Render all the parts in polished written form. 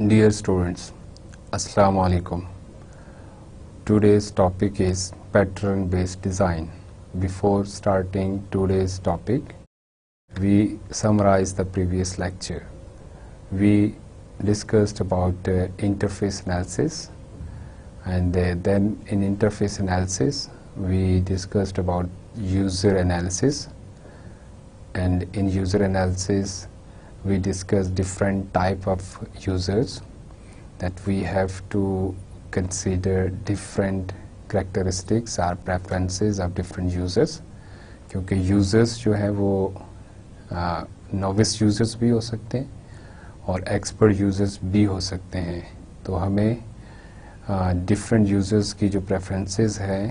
Dear students, Assalamu alaikum. Today's topic is pattern based design. Before starting today's topic, we summarize the previous lecture. We discussed about interface analysis, and then in interface analysis we discussed about user analysis, and in user analysis we discussed different type of users, that we have to consider different characteristics or preferences of different users, क्योंकि users जो है वो novice users भी हो सकते हैं और expert users भी हो सकते हैं. तो हमें different users की जो preferences हैं,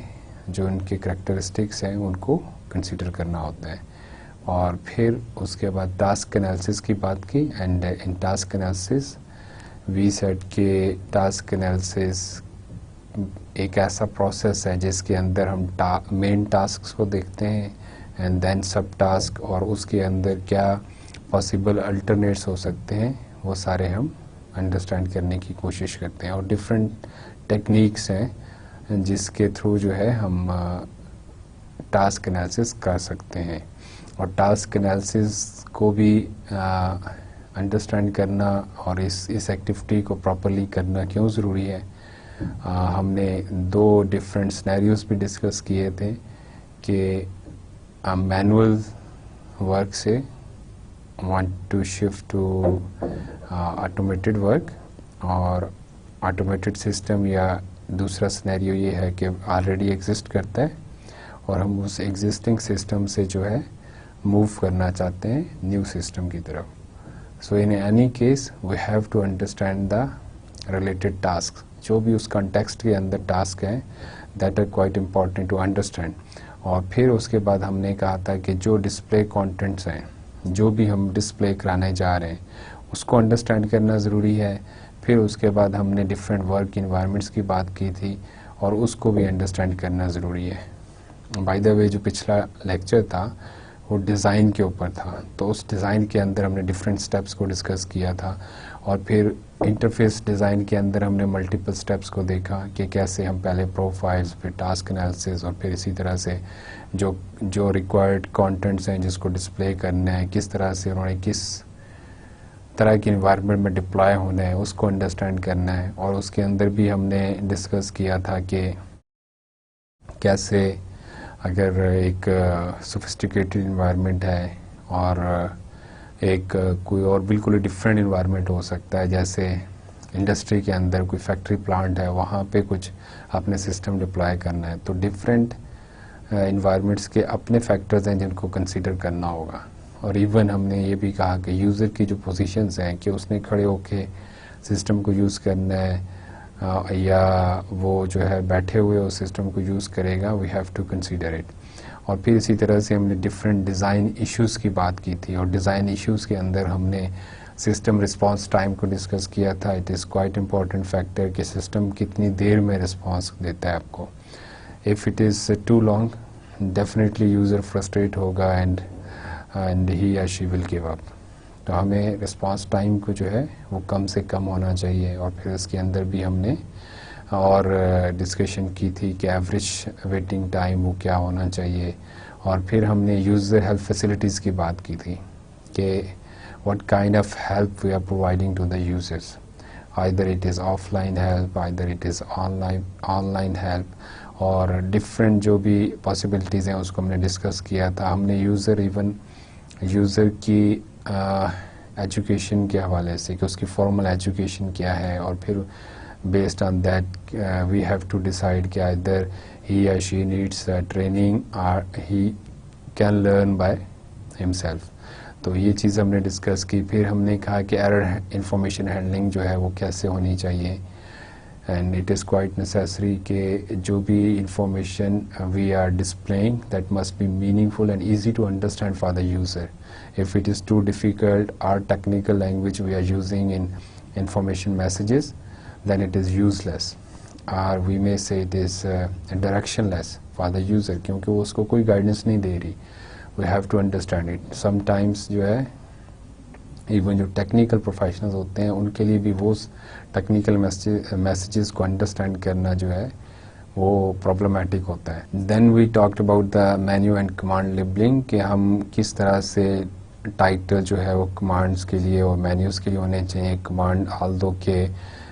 जो उनके characteristics हैं, उनको consider करना होता है. और फिर उसके बाद टास्क एनालिसिस की बात की, and in task analysis we said के टास्क एनालिसिस एक ऐसा प्रोसेस है जिसके अंदर हम मेन टास्क को देखते हैं एंड देन सब टास्क, और उसके अंदर क्या पॉसिबल अल्टरनेट्स हो सकते हैं वो सारे हम अंडरस्टैंड करने की कोशिश करते हैं. और डिफरेंट टेक्निक्स हैं जिसके थ्रू जो है हम टास्क एनालिसिस कर सकते हैं. और टास्क एनालिसिस को भी अंडरस्टैंड करना और इस एक्टिविटी को प्रॉपरली करना क्यों ज़रूरी है, हमने दो डिफरेंट सिनेरियोस भी डिस्कस किए थे कि मैनुअल वर्क से want to shift to automated work, और ऑटोमेटेड सिस्टम या दूसरा सिनेरियो ये है कि ऑलरेडी एग्जिस्ट करता है और हम उस एग्जिस्टिंग सिस्टम से जो है मूव करना चाहते हैं न्यू सिस्टम की तरफ. So in any case we have to understand the related task, जो भी उस कॉन्टेक्स्ट के अंदर टास्क हैं that are quite important to understand. और फिर उसके बाद हमने कहा था कि जो डिस्प्ले कंटेंट्स हैं, जो भी हम डिस्प्ले कराने जा रहे हैं, उसको अंडरस्टैंड करना ज़रूरी है. फिर उसके बाद हमने डिफरेंट वर्क इन्वायरमेंट्स की बात की थी और उसको भी अंडरस्टैंड करना ज़रूरी है. बाय द वे जो पिछला लेक्चर था वो डिज़ाइन के ऊपर था, तो उस डिज़ाइन के अंदर हमने डिफरेंट स्टेप्स को डिस्कस किया था. और फिर इंटरफेस डिज़ाइन के अंदर हमने मल्टीपल स्टेप्स को देखा कि कैसे हम पहले प्रोफाइल्स, फिर टास्क एनालिसिस, और फिर इसी तरह से जो रिक्वायर्ड कंटेंट्स हैं जिसको डिस्प्ले करना है, किस तरह से उन्होंने किस तरह की इन्वायरमेंट में डिप्लॉय होना है उसको अंडरस्टैंड करना है. और उसके अंदर भी हमने डिस्कस किया था कि कैसे अगर एक सोफिस्टिकेटेड इन्वायरमेंट है और एक कोई और बिल्कुल डिफरेंट इन्वायरमेंट हो सकता है, जैसे इंडस्ट्री के अंदर कोई फैक्ट्री प्लांट है, वहाँ पे कुछ अपने सिस्टम डिप्लॉय करना है, तो डिफरेंट इन्वायरमेंट्स के अपने फैक्टर्स हैं जिनको कंसीडर करना होगा. और इवन हमने ये भी कहा कि यूज़र की जो पोजीशंस हैं कि उसने खड़े होके सिस्टम को यूज़ करना है या वो जो है बैठे हुए उस सिस्टम को यूज़ करेगा, we have to consider it. और फिर इसी तरह से हमने डिफरेंट डिज़ाइन इश्यूज़ की बात की थी, और डिज़ाइन इश्यूज़ के अंदर हमने सिस्टम रिस्पांस टाइम को डिस्कस किया था. It is quite important factor कि सिस्टम कितनी देर में रिस्पांस देता है आपको. If it is too long, definitely user frustrate होगा एंड ही या शी विल गिव अप. तो हमें रिस्पांस टाइम को जो है वो कम से कम होना चाहिए. और फिर इसके अंदर भी हमने और डिस्कशन की थी कि एवरेज वेटिंग टाइम वो क्या होना चाहिए. और फिर हमने यूज़र हेल्प फैसिलिटीज़ की बात की थी कि what kind of help we are providing to the users, either it is offline help, either it is online help, और डिफरेंट जो भी पॉसिबिलिटीज़ हैं उसको हमने डिस्कस किया था. हमने यूज़र की एजुकेशन के हवाले से कि उसकी फॉर्मल एजुकेशन क्या है, और फिर based on that we have to decide कि आइदर ही या शी नीड्स ट्रेनिंग और he can learn by himself. तो ये चीज़ हमने डिस्कस की. फिर हमने कहा कि एरर इंफॉर्मेशन हैंडलिंग जो है वो कैसे होनी चाहिए, and it is quite necessary कि जो भी information we are displaying that must be meaningful and easy to understand for the user. If it is too difficult or technical language we are using in information messages, then it is useless, or we may say it is directionless for the user, क्योंकि वो उसको कोई guidance नहीं दे रही. We have to understand it. Sometimes जो है even जो technical professionals होते हैं उनके लिए भी वो टेक्निकल मैसेजेस को अंडरस्टैंड करना जो है वो प्रॉब्लमेटिक होता है। Then we talked about the menu and command labelling कि हम किस तरह से टाइटल जो है वो कमांड्स के लिए और मेन्यूज़ के लिए होने चाहिए। कमांड आल्दो के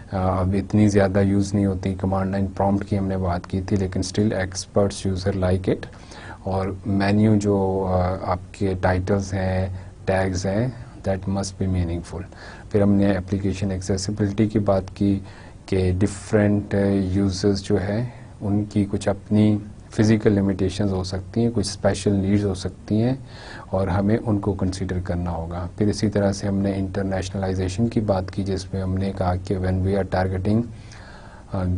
अब इतनी ज़्यादा यूज़ नहीं होती, कमांड लाइन प्रॉम्प्ट की हमने बात की थी, लेकिन still experts user like it. और मेन्यू जो आपके टाइटल्स हैं, टैग्स हैं, दैट मस्ट बी मीनिंगफुल। फिर हमने एप्लीकेशन एक्सेसिबिलिटी की बात की कि डिफरेंट यूजर्स जो है उनकी कुछ अपनी फिज़िकल लिमिटेशंस हो सकती हैं, कुछ स्पेशल नीड्स हो सकती हैं और हमें उनको कंसीडर करना होगा। फिर इसी तरह से हमने इंटरनेशनलाइजेशन की बात की, जिसमें हमने कहा कि when we are targeting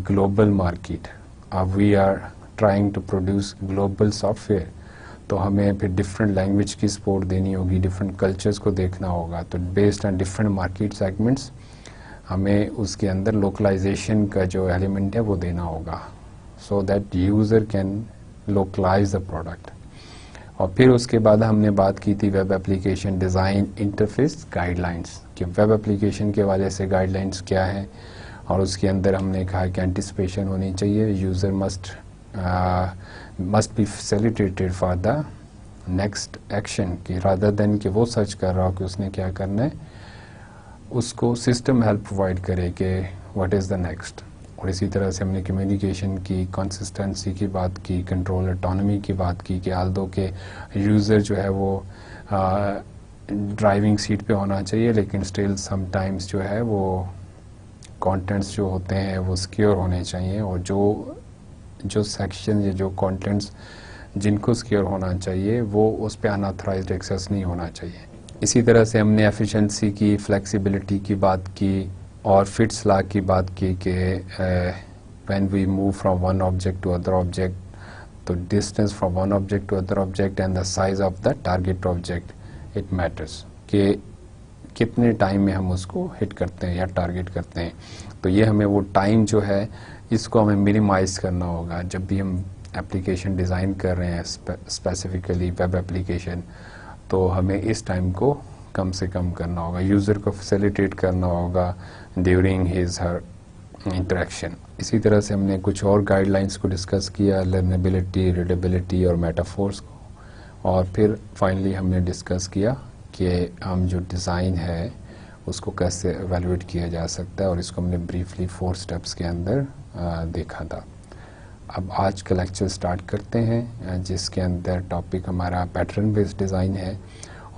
global market, we are trying to produce global software, तो हमें फिर डिफरेंट लैंग्वेज की सपोर्ट देनी होगी, डिफरेंट कल्चर्स को देखना होगा। तो based on different market segments हमें उसके अंदर लोकलाइजेशन का जो एलिमेंट है वो देना होगा, so that user can localise the product. और फिर उसके बाद हमने बात की थी web application design interface guidelines, कि वेब एप्लीकेशन के वाले से गाइडलाइंस क्या है। और उसके अंदर हमने कहा कि एंटिसिपेशन होनी चाहिए, user must be facilitated for the next action, कि रादर देन कि वो सर्च कर रहा हो कि उसने क्या करना है, उसको सिस्टम हेल्प प्रोवाइड करे कि व्हाट इज़ द नेक्स्ट। और इसी तरह से हमने कम्युनिकेशन की कंसिस्टेंसी की बात की, कंट्रोल ऑटोनॉमी की बात की कि आल्दो के यूज़र जो है वो ड्राइविंग सीट पे होना चाहिए, लेकिन स्टिल समटाइम्स जो है वो कंटेंट्स जो होते हैं वो सिक्योर होने चाहिए, और जो सेक्शन या जो कंटेंट्स जिनको सिक्योर होना चाहिए वो उस पर अनऑथराइज्ड एक्सेस नहीं होना चाहिए। इसी तरह से हमने एफिशिएंसी की, फ्लेक्सिबिलिटी की बात की और फिट्स लॉ की बात की कि when we move from one object to other object, तो distance from one object to other object and the size of the target object it matters, कि कितने टाइम में हम उसको हिट करते हैं या टारगेट करते हैं। तो ये हमें वो टाइम जो है इसको हमें मिनिमाइज करना होगा जब भी हम एप्लीकेशन डिज़ाइन कर रहे हैं, स्पेसिफिकली वेब एप्लीकेशन, तो हमें इस टाइम को कम से कम करना होगा, यूज़र को फैसिलिटेट करना होगा ड्यूरिंग हिज हर इंटरेक्शन। इसी तरह से हमने कुछ और गाइडलाइंस को डिस्कस किया, लर्नेबिलिटी, रीडेबिलिटी और मेटाफोर्स को। और फिर फाइनली हमने डिस्कस किया कि हम जो डिज़ाइन है उसको कैसे एवेलुएट किया जा सकता है, और इसको हमने ब्रीफली 4 स्टेप्स के अंदर देखा था। अब आज का लेक्चर स्टार्ट करते हैं, जिसके अंदर टॉपिक हमारा पैटर्न बेस्ड डिज़ाइन है।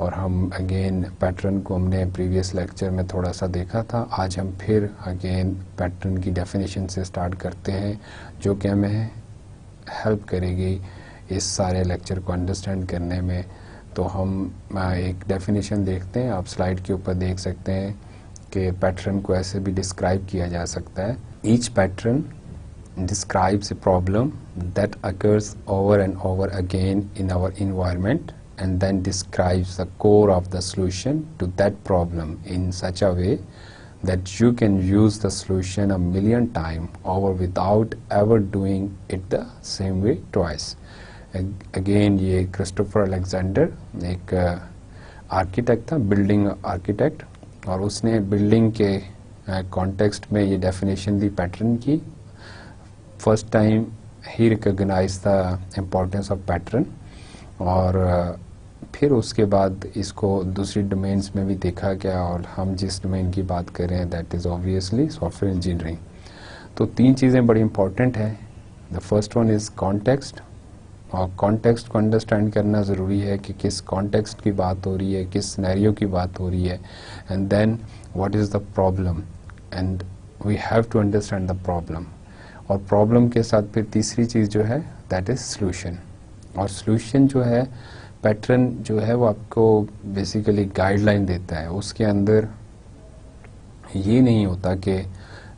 और हम अगेन पैटर्न को हमने प्रीवियस लेक्चर में थोड़ा सा देखा था, आज हम फिर अगेन पैटर्न की डेफिनेशन से स्टार्ट करते हैं, जो कि हमें हेल्प करेगी इस सारे लेक्चर को अंडरस्टैंड करने में। तो हम एक डेफिनेशन देखते हैं, आप स्लाइड के ऊपर देख सकते हैं कि पैटर्न को ऐसे भी डिस्क्राइब किया जा सकता है। Each pattern describes a problem that occurs over and over again in our environment, and then describes the core of the solution to that problem in such a way that you can use the solution a million times over without ever doing it the same way twice. Again ये Christopher Alexander एक architect था, building architect, और उसने building के context में ये definition दी pattern की। फर्स्ट टाइम ही recognise the importance of pattern, और फिर उसके बाद इसको दूसरी डोमेन्स में भी देखा गया, और हम जिस डोमेन की बात कर रहे हैं that is obviously software engineering. तो 3 चीज़ें बड़ी इंपॉर्टेंट हैं। The first one is context, और कॉन्टेक्स्ट को अंडरस्टैंड करना ज़रूरी है कि किस कॉन्टेक्स्ट की बात हो रही है, किस सिनेरियो की बात हो रही है, and then what is the problem, and we have to understand the problem. और प्रॉब्लम के साथ फिर तीसरी चीज़ जो है दैट इज़ सॉल्यूशन। और सॉल्यूशन जो है, पैटर्न जो है वो आपको बेसिकली गाइडलाइन देता है, उसके अंदर ये नहीं होता कि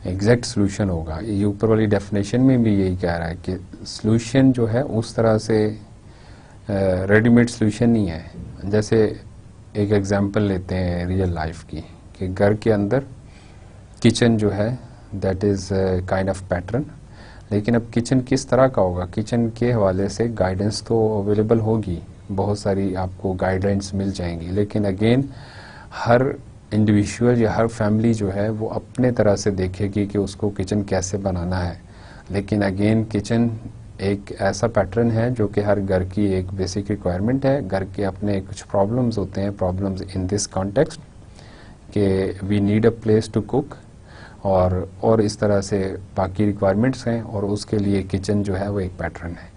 एग्जैक्ट सॉल्यूशन होगा। ये ऊपर वाली डेफिनेशन में भी यही कह रहा है कि सॉल्यूशन जो है उस तरह से रेडीमेड सॉल्यूशन नहीं है। जैसे एक एग्जांपल लेते हैं रियल लाइफ की, कि घर के अंदर किचन जो है that is kind of pattern, लेकिन अब किचन किस तरह का होगा, किचन के हवाले से गाइडेंस तो अवेलेबल होगी, बहुत सारी आपको गाइडलाइंस मिल जाएंगी, लेकिन अगेन हर इंडिविजुअल या हर फैमिली जो है वो अपने तरह से देखेगी कि उसको किचन कैसे बनाना है, लेकिन अगेन किचन एक ऐसा पैटर्न है जो कि हर घर की एक बेसिक रिक्वायरमेंट है। घर के अपने कुछ प्रॉब्लम्स होते हैं, प्रॉब्लम्स इन दिस कॉन्टेक्स्ट कि we need a place to cook, और इस तरह से बाकी रिक्वायरमेंट्स हैं, और उसके लिए किचन जो है वो एक पैटर्न है।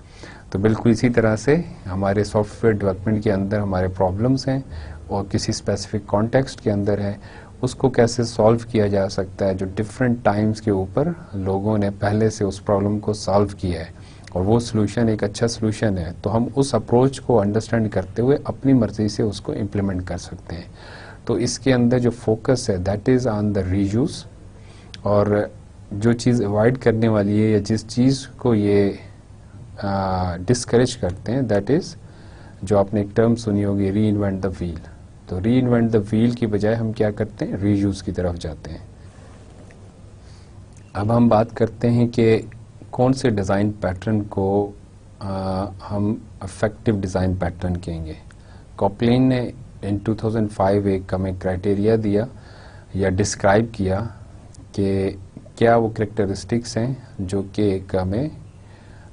तो बिल्कुल इसी तरह से हमारे सॉफ्टवेयर डेवलपमेंट के अंदर हमारे प्रॉब्लम्स हैं और किसी स्पेसिफिक कॉन्टेक्स्ट के अंदर है, उसको कैसे सॉल्व किया जा सकता है, जो डिफरेंट टाइम्स के ऊपर लोगों ने पहले से उस प्रॉब्लम को सॉल्व किया है और वो सॉल्यूशन एक अच्छा सॉल्यूशन है, तो हम उस अप्रोच को अंडरस्टैंड करते हुए अपनी मर्जी से उसको इम्प्लीमेंट कर सकते हैं। तो इसके अंदर जो फोकस है that is on the reuse, और जो चीज़ अवॉइड करने वाली है या जिस चीज़ को ये डिस्करेज करते हैं दैट इज़, जो आपने एक टर्म सुनी होगी, री इन्वेंट द व्हील। तो री इन्वेंट द व्हील की बजाय हम क्या करते हैं, रीयूज़ की तरफ जाते हैं। अब हम बात करते हैं कि कौन से डिज़ाइन पैटर्न को हम इफेक्टिव डिज़ाइन पैटर्न कहेंगे। कॉपलेन ने इन 2005 एक हमें क्राइटेरिया दिया या डिस्क्राइब किया कि क्या वो करेक्टरिस्टिक्स हैं जो कि एक हमें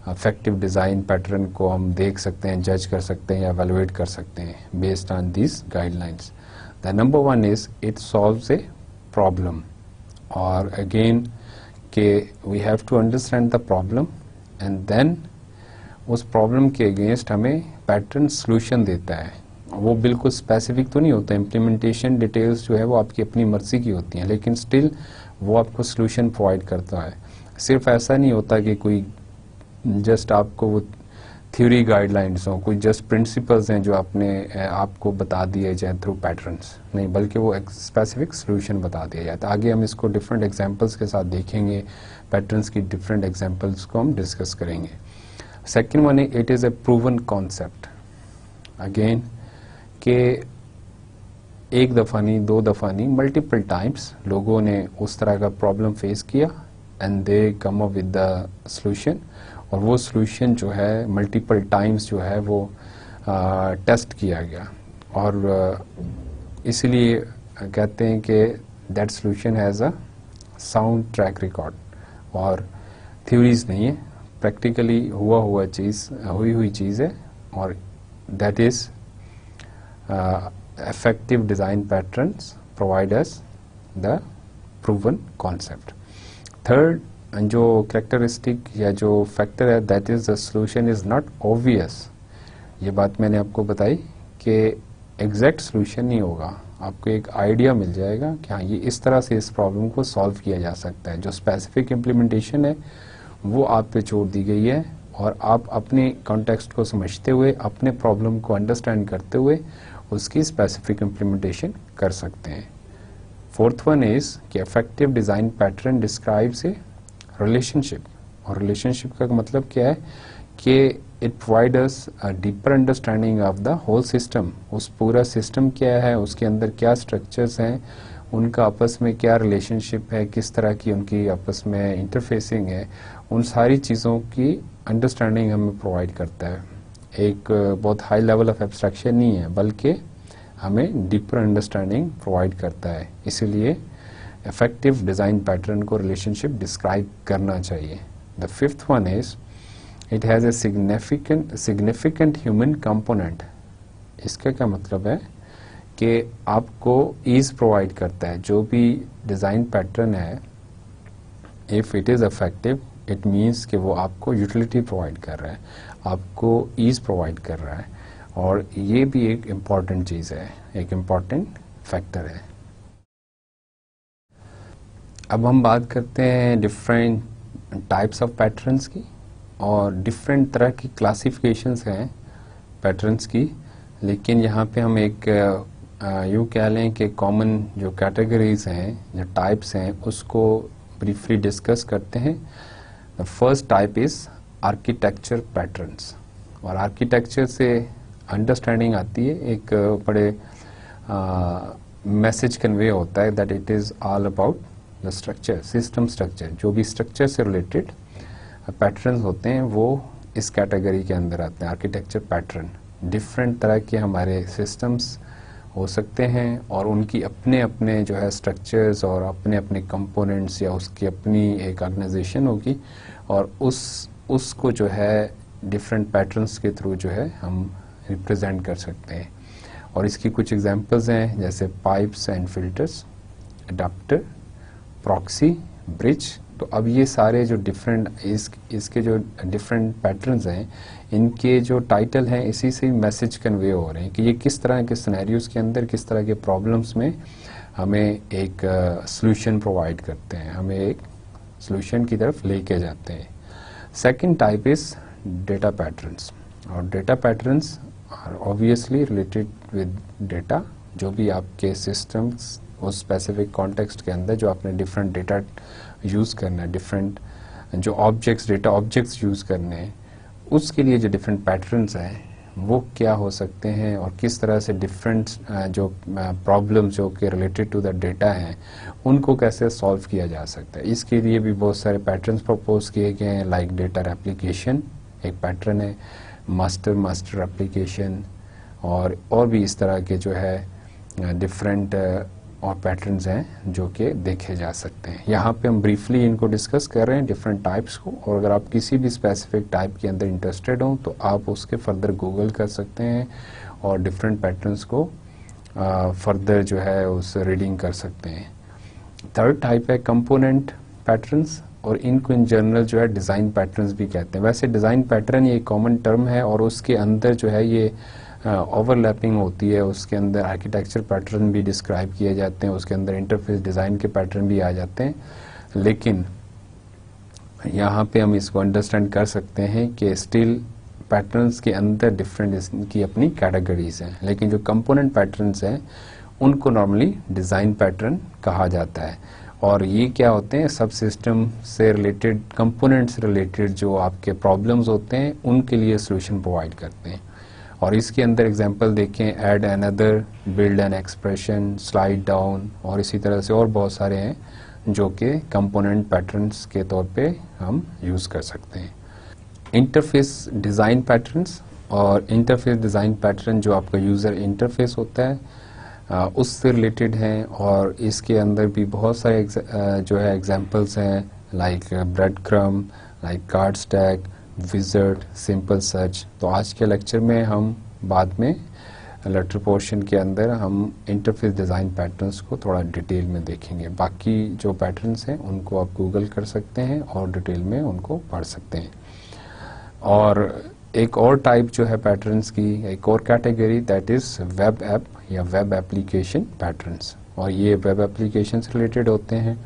इफेक्टिव डिज़ाइन पैटर्न को हम देख सकते हैं, जज कर सकते हैं या एवेलुएट कर सकते हैं based on this guidelines. The number one is it solves a problem, और अगेन कि we have to understand the problem and then उस प्रॉब्लम के अगेंस्ट हमें पैटर्न सोल्यूशन देता है। वो बिल्कुल स्पेसिफिक तो नहीं होता, इम्प्लीमेंटेशन डिटेल्स जो है वो आपकी अपनी मर्जी की होती हैं, लेकिन स्टिल वो आपको सोल्यूशन प्रोवाइड करता है। सिर्फ ऐसा नहीं होता कि कोई जस्ट आपको वो थ्योरी गाइडलाइंस हों, कोई जस्ट प्रिंसिपल्स हैं जो आपने आपको बता दिए जाए थ्रू पैटर्न्स, नहीं, बल्कि वो एक स्पेसिफिक सोल्यूशन बता दिया जाता है। आगे हम इसको डिफरेंट एग्जांपल्स के साथ देखेंगे, पैटर्न्स की डिफरेंट एग्जांपल्स को हम डिस्कस करेंगे। सेकंड वन है it is a proven concept. Again कि एक दफ़ा नहीं, दो दफ़ा नहीं, मल्टीपल टाइम्स लोगों ने उस तरह का प्रॉब्लम फेस किया and they come up with the solution, और वो सोल्यूशन जो है मल्टीपल टाइम्स जो है वो टेस्ट किया गया, और इसलिए कहते हैं कि that solution has a sound track record, और थ्योरीज नहीं है, प्रैक्टिकली हुआ चीज़, हुई चीज़ है, और that is effective design patterns provide us the proven concept. Third, जो characteristic या जो factor है that is the solution is not obvious. ये बात मैंने आपको बताई कि exact solution नहीं होगा, आपको एक आइडिया मिल जाएगा कि हाँ ये इस तरह से इस प्रॉब्लम को सॉल्व किया जा सकता है। जो स्पेसिफिक इम्प्लीमेंटेशन है वो आप पे छोड़ दी गई है, और आप अपने कॉन्टेक्स्ट को समझते हुए, अपने प्रॉब्लम को अंडरस्टैंड करते हुए उसकी स्पेसिफिक इम्प्लीमेंटेशन कर सकते हैं। फोर्थ वन इज़ कि effective design pattern describes a relationship, और रिलेशनशिप का मतलब क्या है कि it provide us a deeper understanding of the whole system. उस पूरा सिस्टम क्या है, उसके अंदर क्या स्ट्रक्चर्स हैं, उनका आपस में क्या रिलेशनशिप है, किस तरह की उनकी आपस में इंटरफेसिंग है, उन सारी चीज़ों की अंडरस्टैंडिंग हमें प्रोवाइड करता है। एक बहुत हाई लेवल ऑफ एब्स्ट्रैक्शन नहीं है, बल्कि हमें डीपर अंडरस्टैंडिंग प्रोवाइड करता है। इसीलिए इफेक्टिव डिज़ाइन पैटर्न को रिलेशनशिप डिस्क्राइब करना चाहिए। The fifth one is it has a significant human component. इसका क्या मतलब है कि आपको ईज़ प्रोवाइड करता है। जो भी डिज़ाइन पैटर्न है, if it is effective it means कि वो आपको यूटिलिटी प्रोवाइड कर रहा है, आपको ईज़ प्रोवाइड कर रहा है, और ये भी एक इम्पॉर्टेंट चीज़ है, एक इम्पॉर्टेंट फैक्टर है। अब हम बात करते हैं डिफरेंट टाइप्स ऑफ पैटर्न्स की, और डिफरेंट तरह की क्लासिफिकेशंस हैं पैटर्न्स की, लेकिन यहाँ पे हम एक यूँ कह लें कि कॉमन जो कैटेगरीज हैं, जो टाइप्स हैं, उसको ब्रीफली डिस्कस करते हैं। The first type is architecture patterns, और आर्किटेक्चर से अंडरस्टैंडिंग आती है, एक बड़े मैसेज कन्वे होता है that it is all about the structure, system structure. जो भी स्ट्रक्चर से रिलेटेड पैटर्न्स होते हैं वो इस कैटेगरी के अंदर आते हैं। आर्किटेक्चर पैटर्न डिफरेंट तरह के हमारे सिस्टम्स हो सकते हैं और उनकी अपने अपने जो है स्ट्रक्चर्स और अपने अपने कंपोनेंट्स या उसकी अपनी एक ऑर्गेनाइजेशन होगी और उसको जो है डिफरेंट पैटर्न्स के थ्रू जो है हम रिप्रेजेंट कर सकते हैं। और इसकी कुछ एग्जांपल्स हैं जैसे pipes and filters, adapter, proxy, bridge. तो अब ये सारे जो डिफरेंट इसके जो डिफरेंट पैटर्न्स हैं, इनके जो टाइटल हैं इसी से मैसेज कन्वे हो रहे हैं कि ये किस तरह के सिनेरियोज के अंदर किस तरह के प्रॉब्लम्स में हमें एक सॉल्यूशन प्रोवाइड करते हैं, हमें एक सॉल्यूशन की तरफ लेके जाते हैं। Second type is data patterns, और data patterns are obviously related with data, जो भी आपके सिस्टम्स उस स्पेसिफिक कॉन्टेक्स्ट के अंदर जो आपने डिफरेंट डेटा यूज़ करना है, डिफरेंट जो ऑब्जेक्ट्स डेटा ऑब्जेक्ट्स यूज़ करने हैं, उसके लिए जो डिफरेंट पैटर्न्स हैं वो क्या हो सकते हैं और किस तरह से डिफरेंट जो प्रॉब्लम्स जो कि रिलेटेड टू द डेटा हैं उनको कैसे सॉल्व किया जा सकता है। इसके लिए भी बहुत सारे पैटर्न्स प्रपोज किए गए हैं, लाइक डेटा रेप्लिकेशन एक पैटर्न है, मास्टर एप्लीकेशन और भी इस तरह के जो है डिफरेंट और पैटर्न्स हैं जो कि देखे जा सकते हैं। यहाँ पे हम ब्रीफली इनको डिस्कस कर रहे हैं डिफरेंट टाइप्स को, और अगर आप किसी भी स्पेसिफिक टाइप के अंदर इंटरेस्टेड हो तो आप उसके फर्दर गूगल कर सकते हैं और डिफरेंट पैटर्न्स को फर्दर जो है उस रीडिंग कर सकते हैं। थर्ड टाइप है कंपोनेंट पैटर्न्स, और इनको इन जनरल जो है डिज़ाइन पैटर्न्स भी कहते हैं। वैसे डिज़ाइन पैटर्न ये कॉमन टर्म है और उसके अंदर जो है ये ओवरलैपिंग होती है, उसके अंदर आर्किटेक्चर पैटर्न भी डिस्क्राइब किए जाते हैं, उसके अंदर इंटरफेस डिज़ाइन के पैटर्न भी आ जाते हैं। लेकिन यहाँ पे हम इसको अंडरस्टैंड कर सकते हैं कि स्टिल पैटर्न्स के अंदर डिफरेंट इनकी अपनी कैटेगरीज हैं, लेकिन जो कंपोनेंट पैटर्न्स हैं उनको नॉर्मली डिज़ाइन पैटर्न कहा जाता है। और ये क्या होते हैं, सब सिस्टम से रिलेटेड, कंपोनेंट से रिलेटेड जो आपके प्रॉब्लम्स होते हैं उनके लिए सोल्यूशन प्रोवाइड करते हैं। और इसके अंदर एग्जांपल देखें, add another, build an expression, slide down, और इसी तरह से और बहुत सारे हैं जो कि कंपोनेंट पैटर्न्स के तौर पे हम यूज़ कर सकते हैं। इंटरफेस डिज़ाइन पैटर्न्स, और इंटरफेस डिज़ाइन पैटर्न जो आपका यूज़र इंटरफेस होता है उससे रिलेटेड हैं, और इसके अंदर भी बहुत सारे जो है एग्जांपल्स हैं, like bread crumb, like card stack, wizard, simple search. तो आज के लेक्चर में हम बाद में लेटर पोर्शन के अंदर हम इंटरफेस डिज़ाइन पैटर्न्स को थोड़ा डिटेल में देखेंगे। बाकी जो पैटर्न्स हैं उनको आप गूगल कर सकते हैं और डिटेल में उनको पढ़ सकते हैं। और एक और टाइप जो है पैटर्न्स की, एक और category, that is web app या वेब एप्लीकेशन पैटर्न्स, और ये वेब एप्लीकेशन से रिलेटेड होते हैं।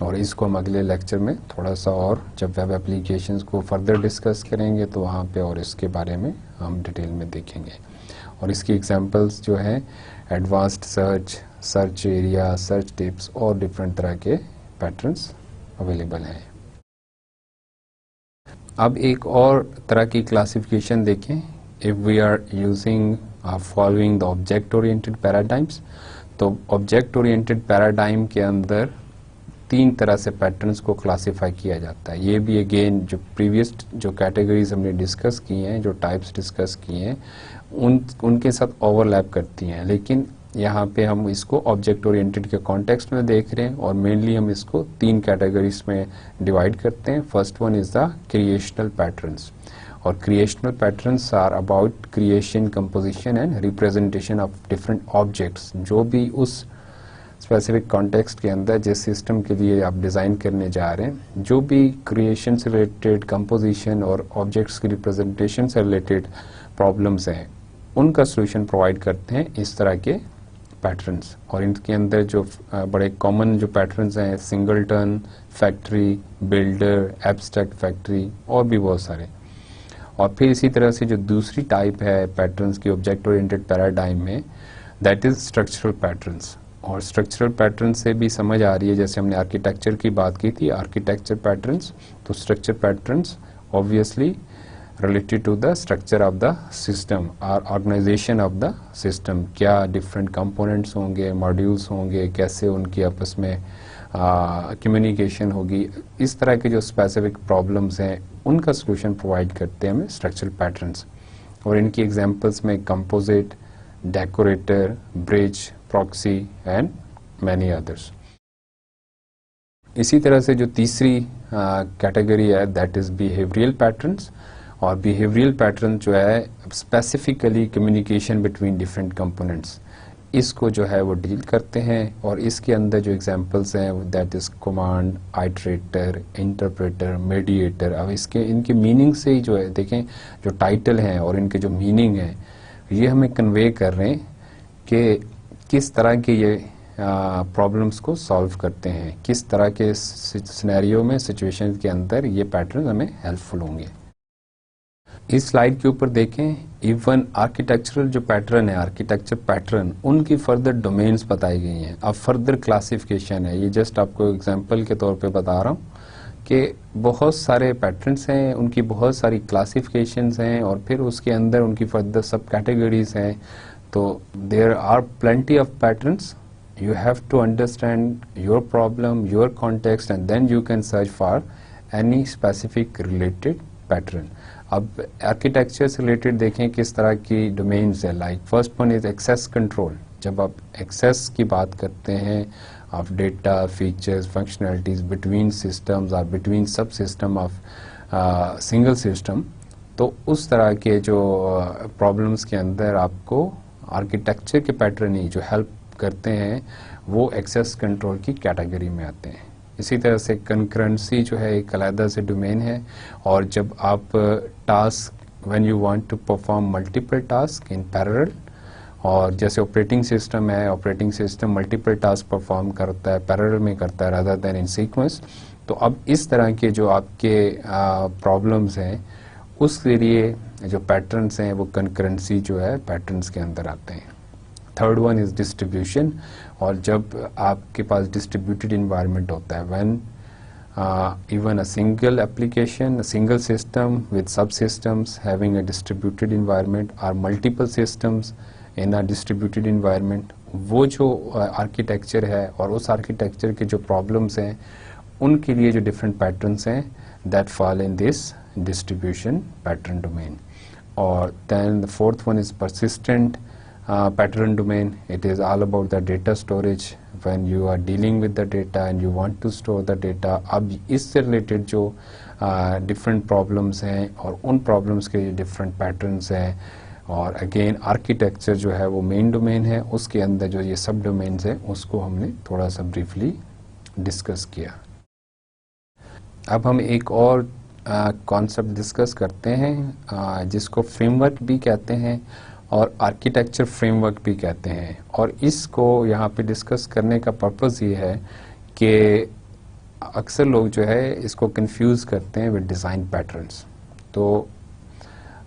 और इसको हम अगले लेक्चर में थोड़ा सा और जब वेब एप्लीकेशंस को फर्दर डिस्कस करेंगे तो वहाँ पे और इसके बारे में हम डिटेल में देखेंगे। और इसकी एग्जांपल्स जो हैं advanced search, search area, search tips और डिफरेंट तरह के पैटर्न्स अवेलेबल हैं। अब एक और तरह की क्लासिफिकेशन देखें, if we are using following the object oriented paradigms. तो ऑब्जेक्ट ओरिएंटेड पैराडाइम के अंदर 3 तरह से पैटर्न्स को क्लासिफाई किया जाता है। ये भी अगेन जो प्रीवियस जो कैटेगरीज हमने डिस्कस की हैं, जो टाइप्स डिस्कस किए हैं, उनके साथ ओवरलैप करती हैं, लेकिन यहाँ पे हम इसको ऑब्जेक्ट ओरिएंटेड के कॉन्टेक्स्ट में देख रहे हैं और मेनली हम इसको 3 कैटेगरीज में डिवाइड करते हैं। First one is the creational patterns, और creational patterns are about creation, composition and representation of different objects. जो भी उस स्पेसिफिक कॉन्टेक्स्ट के अंदर जिस सिस्टम के लिए आप डिज़ाइन करने जा रहे हैं, जो भी क्रिएशन से रिलेटेड, कंपोजिशन और ऑब्जेक्ट्स की रिप्रेजेंटेशन से रिलेटेड प्रॉब्लम्स हैं, उनका सॉल्यूशन प्रोवाइड करते हैं इस तरह के पैटर्न्स। और इनके अंदर जो बड़े कॉमन जो पैटर्न्स हैं, singleton, factory, builder, abstract factory और भी बहुत सारे। और फिर इसी तरह से जो दूसरी टाइप है पैटर्न्स की ऑब्जेक्ट ओरिएंटेड पैराडाइम में, दैट इज़ स्ट्रक्चरल पैटर्न्स। और स्ट्रक्चरल पैटर्न से भी समझ आ रही है, जैसे हमने आर्किटेक्चर की बात की थी, आर्किटेक्चर पैटर्न्स, तो structure patterns obviously related to the structure of the system or organization of the system। क्या different components होंगे, modules होंगे, कैसे उनकी आपस में communication होगी, इस तरह के जो specific problems हैं उनका solution provide करते हैं हमें structural patterns। और इनकी examples में composite, decorator, bridge, proxy and many others. इसी तरह से जो तीसरी कैटेगरी है दैट इज बिहेवियरल पैटर्न्स, और बिहेवियरल पैटर्न जो है specifically communication between different components, इसको जो है वो डील करते हैं। और इसके अंदर जो एग्जांपल्स हैं that is command, iterator, interpreter, mediator. अब इनके मीनिंग से ही जो है देखें, जो टाइटल हैं और इनके जो मीनिंग है ये हमें कन्वे कर रहे हैं कि किस तरह के ये प्रॉब्लम्स को सॉल्व करते हैं, किस तरह के सिनेरियो में, सिचुएशन के अंदर ये पैटर्न हमें हेल्पफुल होंगे। इस स्लाइड के ऊपर देखें, इवन आर्किटेक्चरल जो पैटर्न है, आर्किटेक्चर पैटर्न, उनकी फर्दर डोमेन्स बताई गई हैं। अब फर्दर क्लासिफिकेशन है, ये जस्ट आपको एग्जांपल के तौर पे बता रहा हूँ कि बहुत सारे पैटर्न्स हैं, उनकी बहुत सारी क्लासिफिकेशंस हैं और फिर उसके अंदर उनकी फर्दर सब कैटेगरीज हैं। तो there are plenty of patterns, you have to understand your problem, your context, and then you can search for any specific related pattern. अब आर्किटेक्चर से रिलेटेड देखें किस तरह की डोमेन्स है। Like first one is access control. जब आप access की बात करते हैं of data, features, functionalities between systems और between subsystem of single system, तो उस तरह के जो प्रॉब्लम्स के अंदर आपको आर्किटेक्चर के पैटर्न ही जो हेल्प करते हैं वो एक्सेस कंट्रोल की कैटेगरी में आते हैं। इसी तरह से कंकरेंसी जो है एक अलग से डोमेन है, और जब आप task when you want to perform multiple task in parallel, और जैसे ऑपरेटिंग सिस्टम है, operating system multiple task perform करता है, पैरेलल में करता है रादर देन इन सीक्वेंस। तो अब इस तरह के जो आपके प्रॉब्लम्स हैं उसके लिए जो पैटर्न्स हैं वो कंकरेंसी जो है पैटर्न्स के अंदर आते हैं। थर्ड वन इज डिस्ट्रीब्यूशन, और जब आपके पास डिस्ट्रीब्यूटेड इन्वायरमेंट होता है, when even a single application, a single system with subsystems having a distributed environment or multiple systems in a distributed environment, वो जो आर्किटेक्चर है और उस आर्किटेक्चर के जो प्रॉब्लम्स हैं उनके लिए जो डिफरेंट पैटर्न्स हैं that fall in this distribution pattern domain. और then the fourth one is persistent pattern domain. It is all about the data storage when you are dealing with the data and you want to store the data. अब इससे related जो different problems हैं और उन problems के different patterns हैं, और again architecture जो है वो main domain है, उसके अंदर जो ये सब domains हैं उसको हमने थोड़ा सा briefly discuss किया। अब हम एक और कॉन्सेप्ट डिस्कस करते हैं जिसको फ्रेमवर्क भी कहते हैं और आर्किटेक्चर फ्रेमवर्क भी कहते हैं। और इसको यहाँ पे डिस्कस करने का पर्पस ये है कि अक्सर लोग जो है इसको कंफ्यूज करते हैं विद डिज़ाइन पैटर्न्स। तो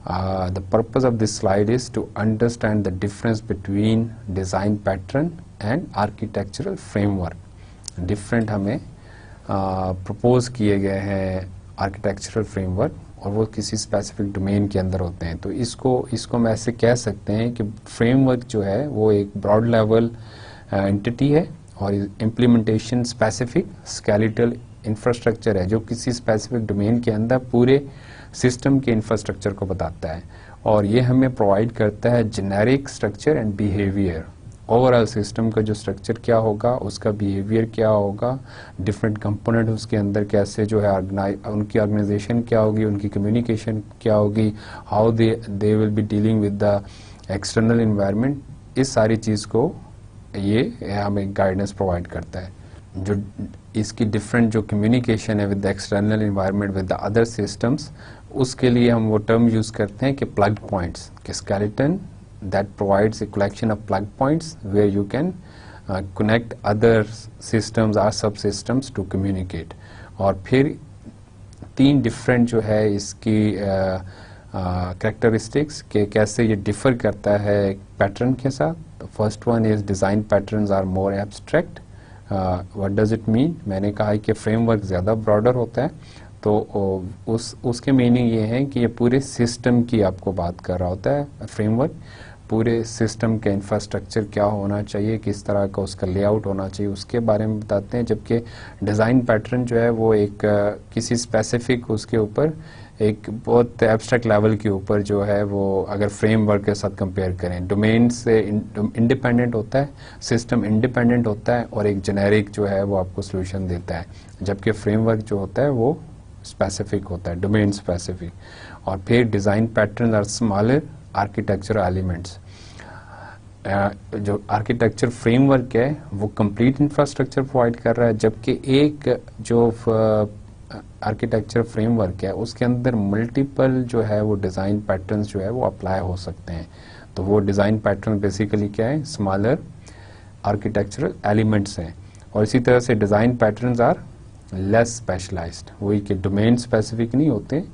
the purpose of this slide is to understand the difference between design pattern and architectural framework. Different हमें प्रपोज किए गए हैं आर्किटेक्चरल फ्रेमवर्क और वो किसी स्पेसिफिक डोमेन के अंदर होते हैं। तो इसको हम ऐसे कह सकते हैं कि फ्रेमवर्क जो है वो एक ब्रॉड लेवल एंटिटी है और इम्प्लीमेंटेशन स्पेसिफिक स्केलेटल इंफ्रास्ट्रक्चर है जो किसी स्पेसिफिक डोमेन के अंदर पूरे सिस्टम के इंफ्रास्ट्रक्चर को बताता है, और ये हमें प्रोवाइड करता है generic structure and behaviour. Overall system का जो स्ट्रक्चर क्या होगा, उसका बिहेवियर क्या होगा, डिफरेंट कंपोनेंट उसके अंदर कैसे जो है उनकी ऑर्गेनाइजेशन क्या होगी, उनकी कम्युनिकेशन क्या होगी, how they will be dealing with the external environment, इस सारी चीज़ को ये हमें गाइडेंस प्रोवाइड करता है। जो इसकी डिफरेंट जो कम्युनिकेशन है with the external environment with the other systems, उसके लिए हम वो टर्म यूज़ करते हैं कि प्लग पॉइंट्स, कि skeleton that provides a collection of plug points where you can connect other systems or subsystems to communicate। और फिर तीन डिफरेंट जो है इसकी कैरेक्टरिस्टिक्स के कैसे ये डिफर करता है पैटर्न के साथ। First one is design patterns are more abstract. What does it mean? मैंने कहा है कि फ्रेमवर्क ज़्यादा ब्रॉडर होता है, तो उसके मीनिंग ये है कि ये पूरे सिस्टम की आपको बात कर रहा होता है फ्रेमवर्क। पूरे सिस्टम के इंफ्रास्ट्रक्चर क्या होना चाहिए, किस तरह का उसका लेआउट होना चाहिए, उसके बारे में बताते हैं। जबकि डिज़ाइन पैटर्न जो है वो एक किसी स्पेसिफिक उसके ऊपर एक बहुत एब्स्ट्रैक्ट लेवल के ऊपर जो है वो अगर फ्रेमवर्क के साथ कंपेयर करें, डोमेन से इंडिपेंडेंट होता है, सिस्टम इंडिपेंडेंट होता है और एक जेनेरिक जो है वो आपको सोल्यूशन देता है, जबकि फ्रेमवर्क जो होता है वो स्पेसिफिक होता है, डोमेन स्पेसिफिक। और फिर design pattern are smaller architecture elements. जो आर्किटेक्चर फ्रेमवर्क है वो कंप्लीट इंफ्रास्ट्रक्चर प्रोवाइड कर रहा है, जबकि एक जो आर्किटेक्चर फ्रेमवर्क है उसके अंदर मल्टीपल जो है वो डिज़ाइन पैटर्न्स जो है वो अप्लाई हो सकते हैं। तो वो डिज़ाइन पैटर्न बेसिकली क्या है, स्मॉलर आर्किटेक्चरल एलिमेंट्स हैं। और इसी तरह से design patterns are less specialised, वही कि डोमेन स्पेसिफिक नहीं होते,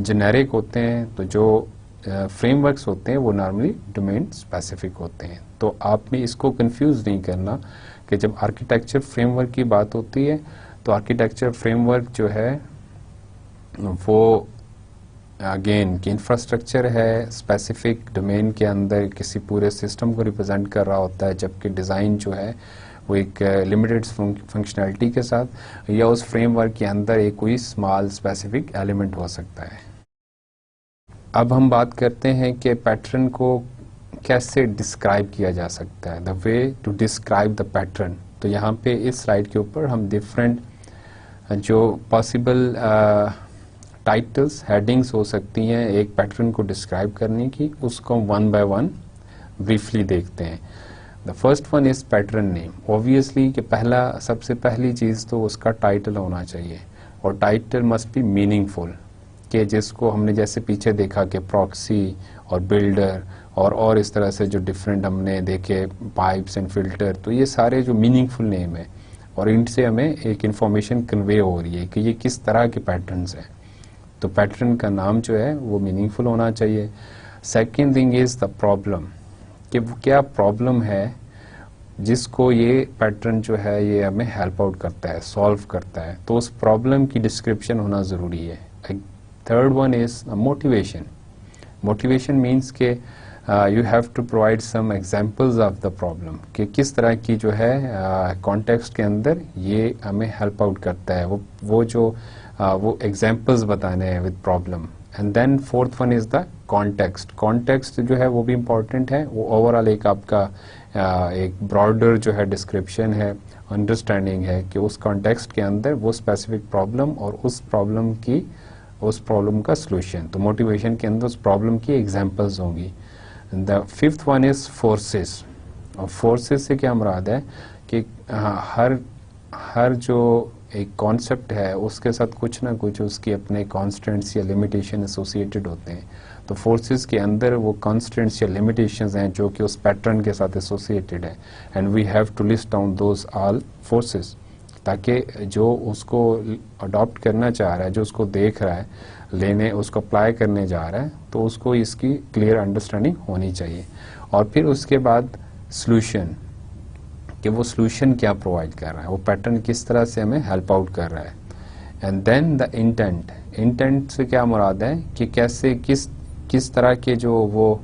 जेनेरिक होते हैं। तो जो फ्रेमवर्क्स होते हैं वो नॉर्मली डोमेन स्पेसिफिक होते हैं। तो आपने इसको कंफ्यूज नहीं करना कि जब आर्किटेक्चर फ्रेमवर्क की बात होती है तो आर्किटेक्चर फ्रेमवर्क जो है वो अगेन की इंफ्रास्ट्रक्चर है, स्पेसिफिक डोमेन के अंदर किसी पूरे सिस्टम को रिप्रेजेंट कर रहा होता है, जबकि डिज़ाइन जो है वो एक लिमिटेड फंक्शनैलिटी के साथ या उस फ्रेमवर्क के अंदर एक कोई स्मॉल स्पेसिफिक एलिमेंट हो सकता है। अब हम बात करते हैं कि पैटर्न को कैसे डिस्क्राइब किया जा सकता है, the way to describe the pattern. तो यहाँ पे इस स्लाइड के ऊपर हम डिफरेंट जो पॉसिबल टाइटल्स, हेडिंग्स हो सकती हैं एक पैटर्न को डिस्क्राइब करने की, उसको वन बाय वन ब्रीफली देखते हैं। The first one is pattern name. Obviously कि सबसे पहली चीज़ तो उसका टाइटल होना चाहिए, और टाइटल मस्ट बी मीनिंगफुल, कि जिसको हमने जैसे पीछे देखा कि प्रॉक्सी और बिल्डर और इस तरह से जो डिफरेंट हमने देखे पाइप्स एंड फिल्टर, तो ये सारे जो मीनिंगफुल नेम है और इनसे हमें एक इंफॉर्मेशन कन्वे हो रही है कि ये किस तरह के पैटर्न्स हैं। तो पैटर्न का नाम जो है वो मीनिंगफुल होना चाहिए। Second thing is the problem, कि वो क्या प्रॉब्लम है जिसको ये पैटर्न जो है ये हमें हेल्प आउट करता है, सॉल्व करता है। तो उस प्रॉब्लम की डिस्क्रिप्शन होना ज़रूरी है। Third one is motivation. Motivation means के you have to provide some examples of the problem, कि किस तरह की जो है कॉन्टेक्स्ट के अंदर ये हमें हेल्प आउट करता है, वो एग्जांपल्स बताने हैं with problem. And then fourth one is the context. Context जो है वो भी इम्पॉर्टेंट है, वो ओवरऑल एक आपका एक ब्रॉडर जो है डिस्क्रिप्शन है, अंडरस्टैंडिंग है कि उस कॉन्टेक्स्ट के अंदर वो स्पेसिफिक प्रॉब्लम और उस प्रॉब्लम का सोल्यूशन। तो मोटिवेशन के अंदर उस प्रॉब्लम की एग्जांपल्स होंगी। The fifth one is forces. और फोर्सेस से क्या मुराद है कि हर जो एक कॉन्सेप्ट है उसके साथ कुछ ना कुछ उसकी अपने कॉन्स्टेंट्स या लिमिटेशन एसोसिएटेड होते हैं। तो फोर्सेस के अंदर वो कॉन्स्टेंट्स या लिमिटेशंस हैं जो कि उस पैटर्न के साथ एसोसिएटेड है, and we have to list down those all forces, ताकि जो उसको अडॉप्ट करना चाह रहा है, जो उसको देख रहा है, उसको अप्लाई करने जा रहा है, तो उसको इसकी क्लियर अंडरस्टैंडिंग होनी चाहिए। और फिर उसके बाद सॉल्यूशन, कि वो सॉल्यूशन क्या प्रोवाइड कर रहा है, वो पैटर्न किस तरह से हमें हेल्प आउट कर रहा है। And then the intent. Intent से क्या मुराद है कि कैसे किस तरह के जो वो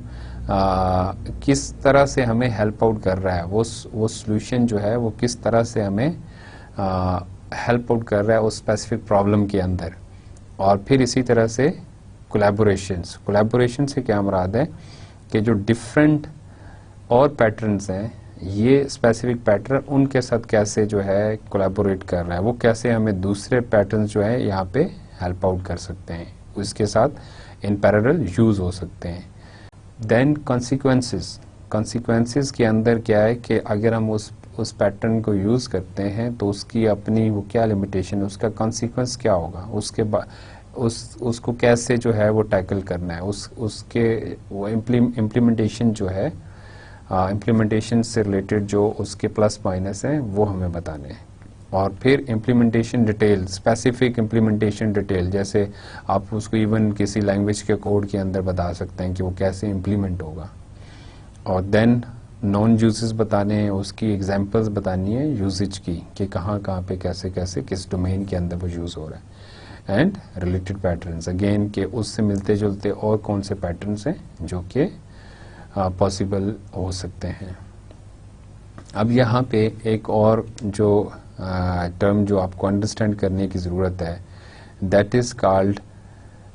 किस तरह से हमें हेल्प आउट कर रहा है, वो सॉल्यूशन जो है वो किस तरह से हमें हेल्प आउट कर रहा है उस स्पेसिफिक प्रॉब्लम के अंदर। और फिर इसी तरह से कोलैबोरेशन से क्या मुराद है कि जो डिफरेंट और पैटर्न्स हैं, ये स्पेसिफिक पैटर्न उनके साथ कैसे जो है कोलैबोरेट कर रहा है, वो कैसे हमें दूसरे पैटर्न्स जो है यहाँ पे हेल्प आउट कर सकते हैं, उसके साथ इन पैरेलल यूज हो सकते हैं। देन कॉन्सिक्वेंसेस के अंदर क्या है कि अगर हम उस पैटर्न को यूज करते हैं तो उसकी अपनी वो क्या लिमिटेशन, उसका कॉन्सिक्वेंस क्या होगा, उसके बाद उसको कैसे जो है वो टैकल करना है, उसके वो इम्प्लीमेंटेशन जो है, इम्प्लीमेंटेशन से रिलेटेड जो उसके प्लस माइनस हैं वो हमें बताने हैं। और फिर implementation detail, specific implementation detail, जैसे आप उसको इवन किसी लैंग्वेज के कोड के अंदर बता सकते हैं कि वो कैसे इम्प्लीमेंट होगा। और देन नॉन यूजेस बताने हैं, उसकी एग्जांपल्स बतानी है यूजेज की, कि कहाँ पे कैसे किस डोमेन के अंदर वो यूज़ हो रहा है। एंड रिलेटेड पैटर्न्स, अगेन के उससे मिलते जुलते और कौन से पैटर्न्स हैं जो कि पॉसिबल हो सकते हैं। अब यहाँ पे एक और जो टर्म जो आपको अंडरस्टैंड करने की ज़रूरत है, that is called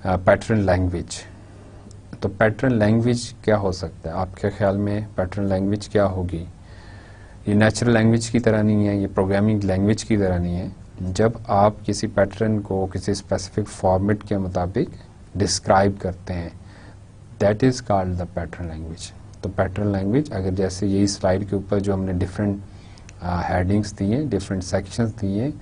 pattern language. तो पैटर्न लैंग्वेज क्या हो सकता है आपके ख्याल में? पैटर्न लैंग्वेज क्या होगी? ये नेचुरल लैंग्वेज की तरह नहीं है, ये प्रोग्रामिंग लैंग्वेज की तरह नहीं है। जब आप किसी पैटर्न को किसी स्पेसिफिक फॉर्मेट के मुताबिक डिस्क्राइब करते हैं, that is called the pattern language. तो पैटर्न लैंग्वेज, अगर जैसे यही स्लाइड के ऊपर जो हमने डिफरेंट हेडिंग्स दी हैं, डिफरेंट सेक्शंस दिए हैं,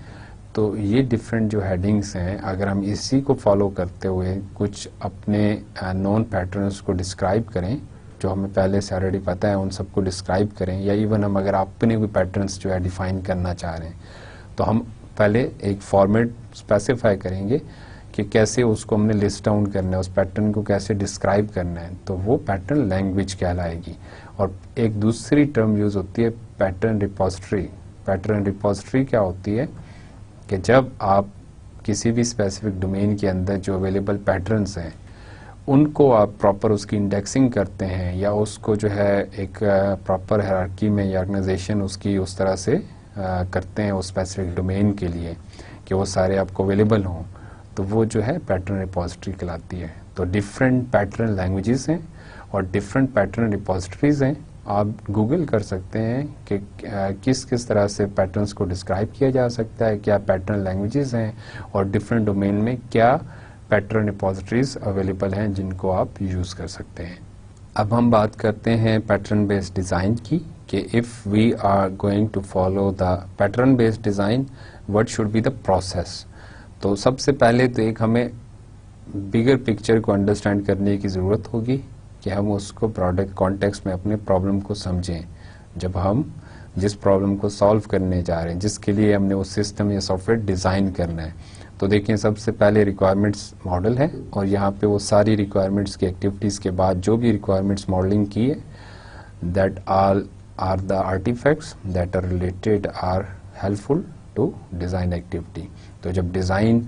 तो ये डिफरेंट जो हेडिंग्स हैं, अगर हम इसी को फॉलो करते हुए कुछ अपने नॉन पैटर्न्स को डिस्क्राइब करें, जो हमें पहले से ऑलरेडी पता है, उन सबको डिस्क्राइब करें, या इवन हम अगर अपने कोई पैटर्न्स जो है डिफाइन करना चाह रहे हैं, तो हम पहले एक फॉर्मेट स्पेसिफाई करेंगे कि कैसे उसको हमने लिस्ट डाउन करना है, उस पैटर्न को कैसे डिस्क्राइब करना है, तो वो पैटर्न लैंग्वेज कहलाएगी। और एक दूसरी टर्म यूज़ होती है पैटर्न रिपोजिटरी। पैटर्न रिपोजिटरी क्या होती है कि जब आप किसी भी स्पेसिफिक डोमेन के अंदर जो अवेलेबल पैटर्न्स हैं, उनको आप प्रॉपर उसकी इंडेक्सिंग करते हैं, या उसको जो है एक प्रॉपर हायरार्की में या ऑर्गेनाइजेशन उसकी उस तरह से करते हैं उस स्पेसिफिक डोमेन के लिए कि वो सारे आपको अवेलेबल हों, तो वो जो है पैटर्न रिपोजिटरी कहलाती है। तो डिफरेंट पैटर्न लैंग्वेजेस हैं और डिफरेंट पैटर्न रिपोजिटरीज हैं। आप गूगल कर सकते हैं कि किस किस तरह से पैटर्न्स को डिस्क्राइब किया जा सकता है, क्या पैटर्न लैंग्वेजेस हैं, और डिफरेंट डोमेन में क्या पैटर्न रिपोजिटरीज अवेलेबल हैं जिनको आप यूज़ कर सकते हैं। अब हम बात करते हैं पैटर्न बेस्ड डिज़ाइन की, कि if we are going to follow the pattern based design, what should be the process. तो सबसे पहले तो एक हमें बिगर पिक्चर को अंडरस्टैंड करने की ज़रूरत होगी कि हम उसको प्रोडक्ट कॉन्टेक्स्ट में अपने प्रॉब्लम को समझें। जब हम जिस प्रॉब्लम को सॉल्व करने जा रहे हैं, जिसके लिए हमने वो सिस्टम या सॉफ्टवेयर डिज़ाइन करना है, तो देखिए सबसे पहले रिक्वायरमेंट्स मॉडल है, और यहाँ पे वो सारी रिक्वायरमेंट्स की एक्टिविटीज़ के बाद जो भी रिक्वायरमेंट्स मॉडलिंग की है, that all are the artifacts that are related are helpful to design activity. तो जब डिज़ाइन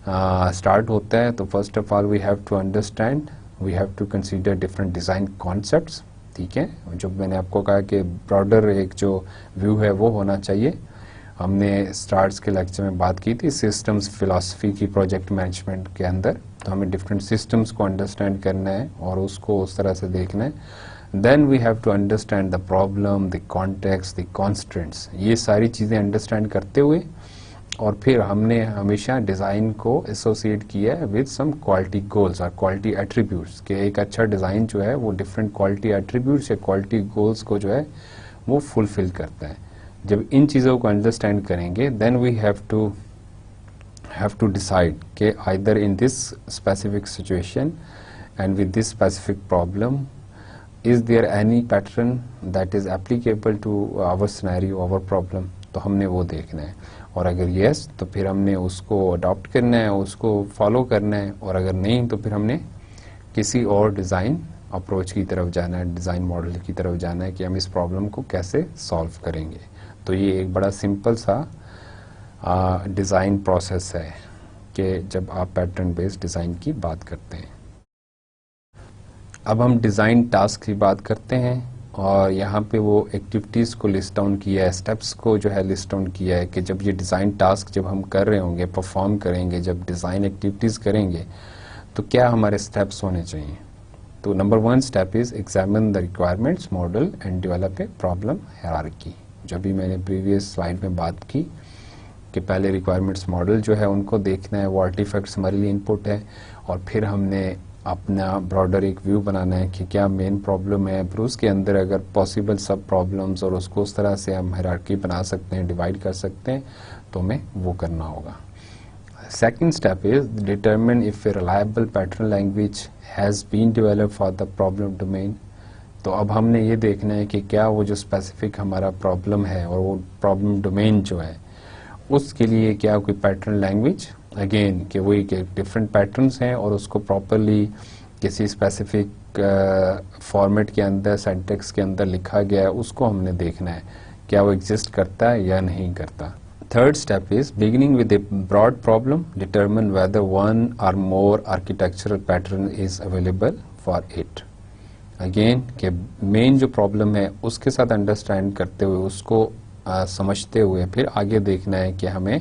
स्टार्ट होता है, तो first of all we have to understand, we have to consider different design concepts. ठीक है, जो मैंने आपको कहा कि ब्रॉडर एक जो व्यू है वो होना चाहिए। हमने स्टार्ट्स के लेक्चर में बात की थी सिस्टम्स फिलॉसफी की प्रोजेक्ट मैनेजमेंट के अंदर, तो हमें डिफरेंट सिस्टम्स को अंडरस्टैंड करना है और उसको उस तरह से देखना है। Then we have to understand the problem, the context, the constraints. ये सारी चीज़ें अंडरस्टैंड करते हुए, और फिर हमने हमेशा डिज़ाइन को एसोसिएट किया है विद सम क्वालिटी गोल्स और क्वालिटी एट्रीब्यूट्स, कि एक अच्छा डिज़ाइन जो है वो डिफरेंट क्वालिटी एट्रीब्यूट्स या क्वालिटी गोल्स को जो है वो फुलफिल करता है। जब इन चीज़ों को अंडरस्टैंड करेंगे, then we have to decide कि either in this specific situation and with this specific problem, is there any pattern that is applicable to our scenario, our problem. तो हमने वो देखना है, और अगर यस तो फिर हमने उसको अडॉप्ट करना है, उसको फॉलो करना है, और अगर नहीं तो फिर हमने किसी और डिज़ाइन अप्रोच की तरफ जाना है, डिज़ाइन मॉडल की तरफ जाना है कि हम इस प्रॉब्लम को कैसे सॉल्व करेंगे। तो ये एक बड़ा सिंपल सा डिज़ाइन प्रोसेस है कि जब आप पैटर्न बेस्ड डिज़ाइन की बात करते हैं। अब हम डिज़ाइन टास्क की बात करते हैं, और यहाँ पे वो एक्टिविटीज़ को लिस्ट डाउन किया है, स्टेप्स को जो है लिस्ट डाउन किया है कि जब ये डिज़ाइन टास्क जब हम कर रहे होंगे, परफॉर्म करेंगे, जब डिज़ाइन एक्टिविटीज़ करेंगे, तो क्या हमारे स्टेप्स होने चाहिए। तो number 1 step is examine the requirements model and develop a problem hierarchy. जब भी मैंने प्रीवियस स्लाइड में बात की कि पहले रिक्वायरमेंट्स मॉडल जो है उनको देखना है, वो आर्टिफैक्ट्स हमारे लिए इनपुट है, और फिर हमने अपना ब्रॉडर एक व्यू बनाना है कि क्या मेन प्रॉब्लम है, फिर उसके अंदर अगर पॉसिबल सब प्रॉब्लम्स और उसको उस तरह से हम हायरार्की बना सकते हैं, डिवाइड कर सकते हैं, तो हमें वो करना होगा। Second step is determine if a reliable pattern language has been developed for the problem domain. तो अब हमने ये देखना है कि क्या वो जो स्पेसिफिक हमारा प्रॉब्लम है और वो प्रॉब्लम डोमेन जो है उसके लिए क्या कोई पैटर्न लैंग्वेज, अगेन कि वही के डिफरेंट पैटर्न्स हैं और उसको प्रॉपरली किसी स्पेसिफिक फॉर्मेट के अंदर, सिंटैक्स के अंदर लिखा गया है, उसको हमने देखना है क्या वो एग्जिस्ट करता है या नहीं करता। Third step is beginning with a broad problem, determine whether one or more architectural pattern is available for it. Again कि मेन जो प्रॉब्लम है उसके साथ अंडरस्टैंड करते हुए, उसको समझते हुए फिर आगे देखना है कि हमें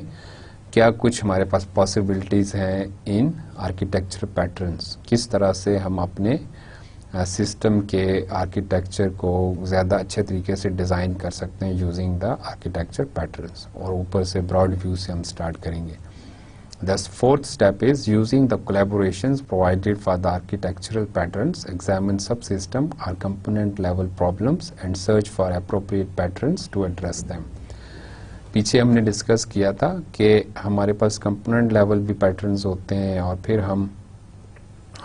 क्या कुछ हमारे पास पॉसिबिलिटीज़ हैं इन आर्किटेक्चर पैटर्न्स, किस तरह से हम अपने सिस्टम के आर्किटेक्चर को ज़्यादा अच्छे तरीके से डिज़ाइन कर सकते हैं यूजिंग द आर्किटेक्चर पैटर्न्स। और ऊपर से ब्रॉड व्यू से हम स्टार्ट करेंगे। The fourth step is using the collaborations provided for the architectural patterns, examine subsystem or component level problems and search for appropriate patterns to address them. पीछे हमने discuss किया था कि हमारे पास कंपोनेंट लेवल भी पैटर्न्स होते हैं और फिर हम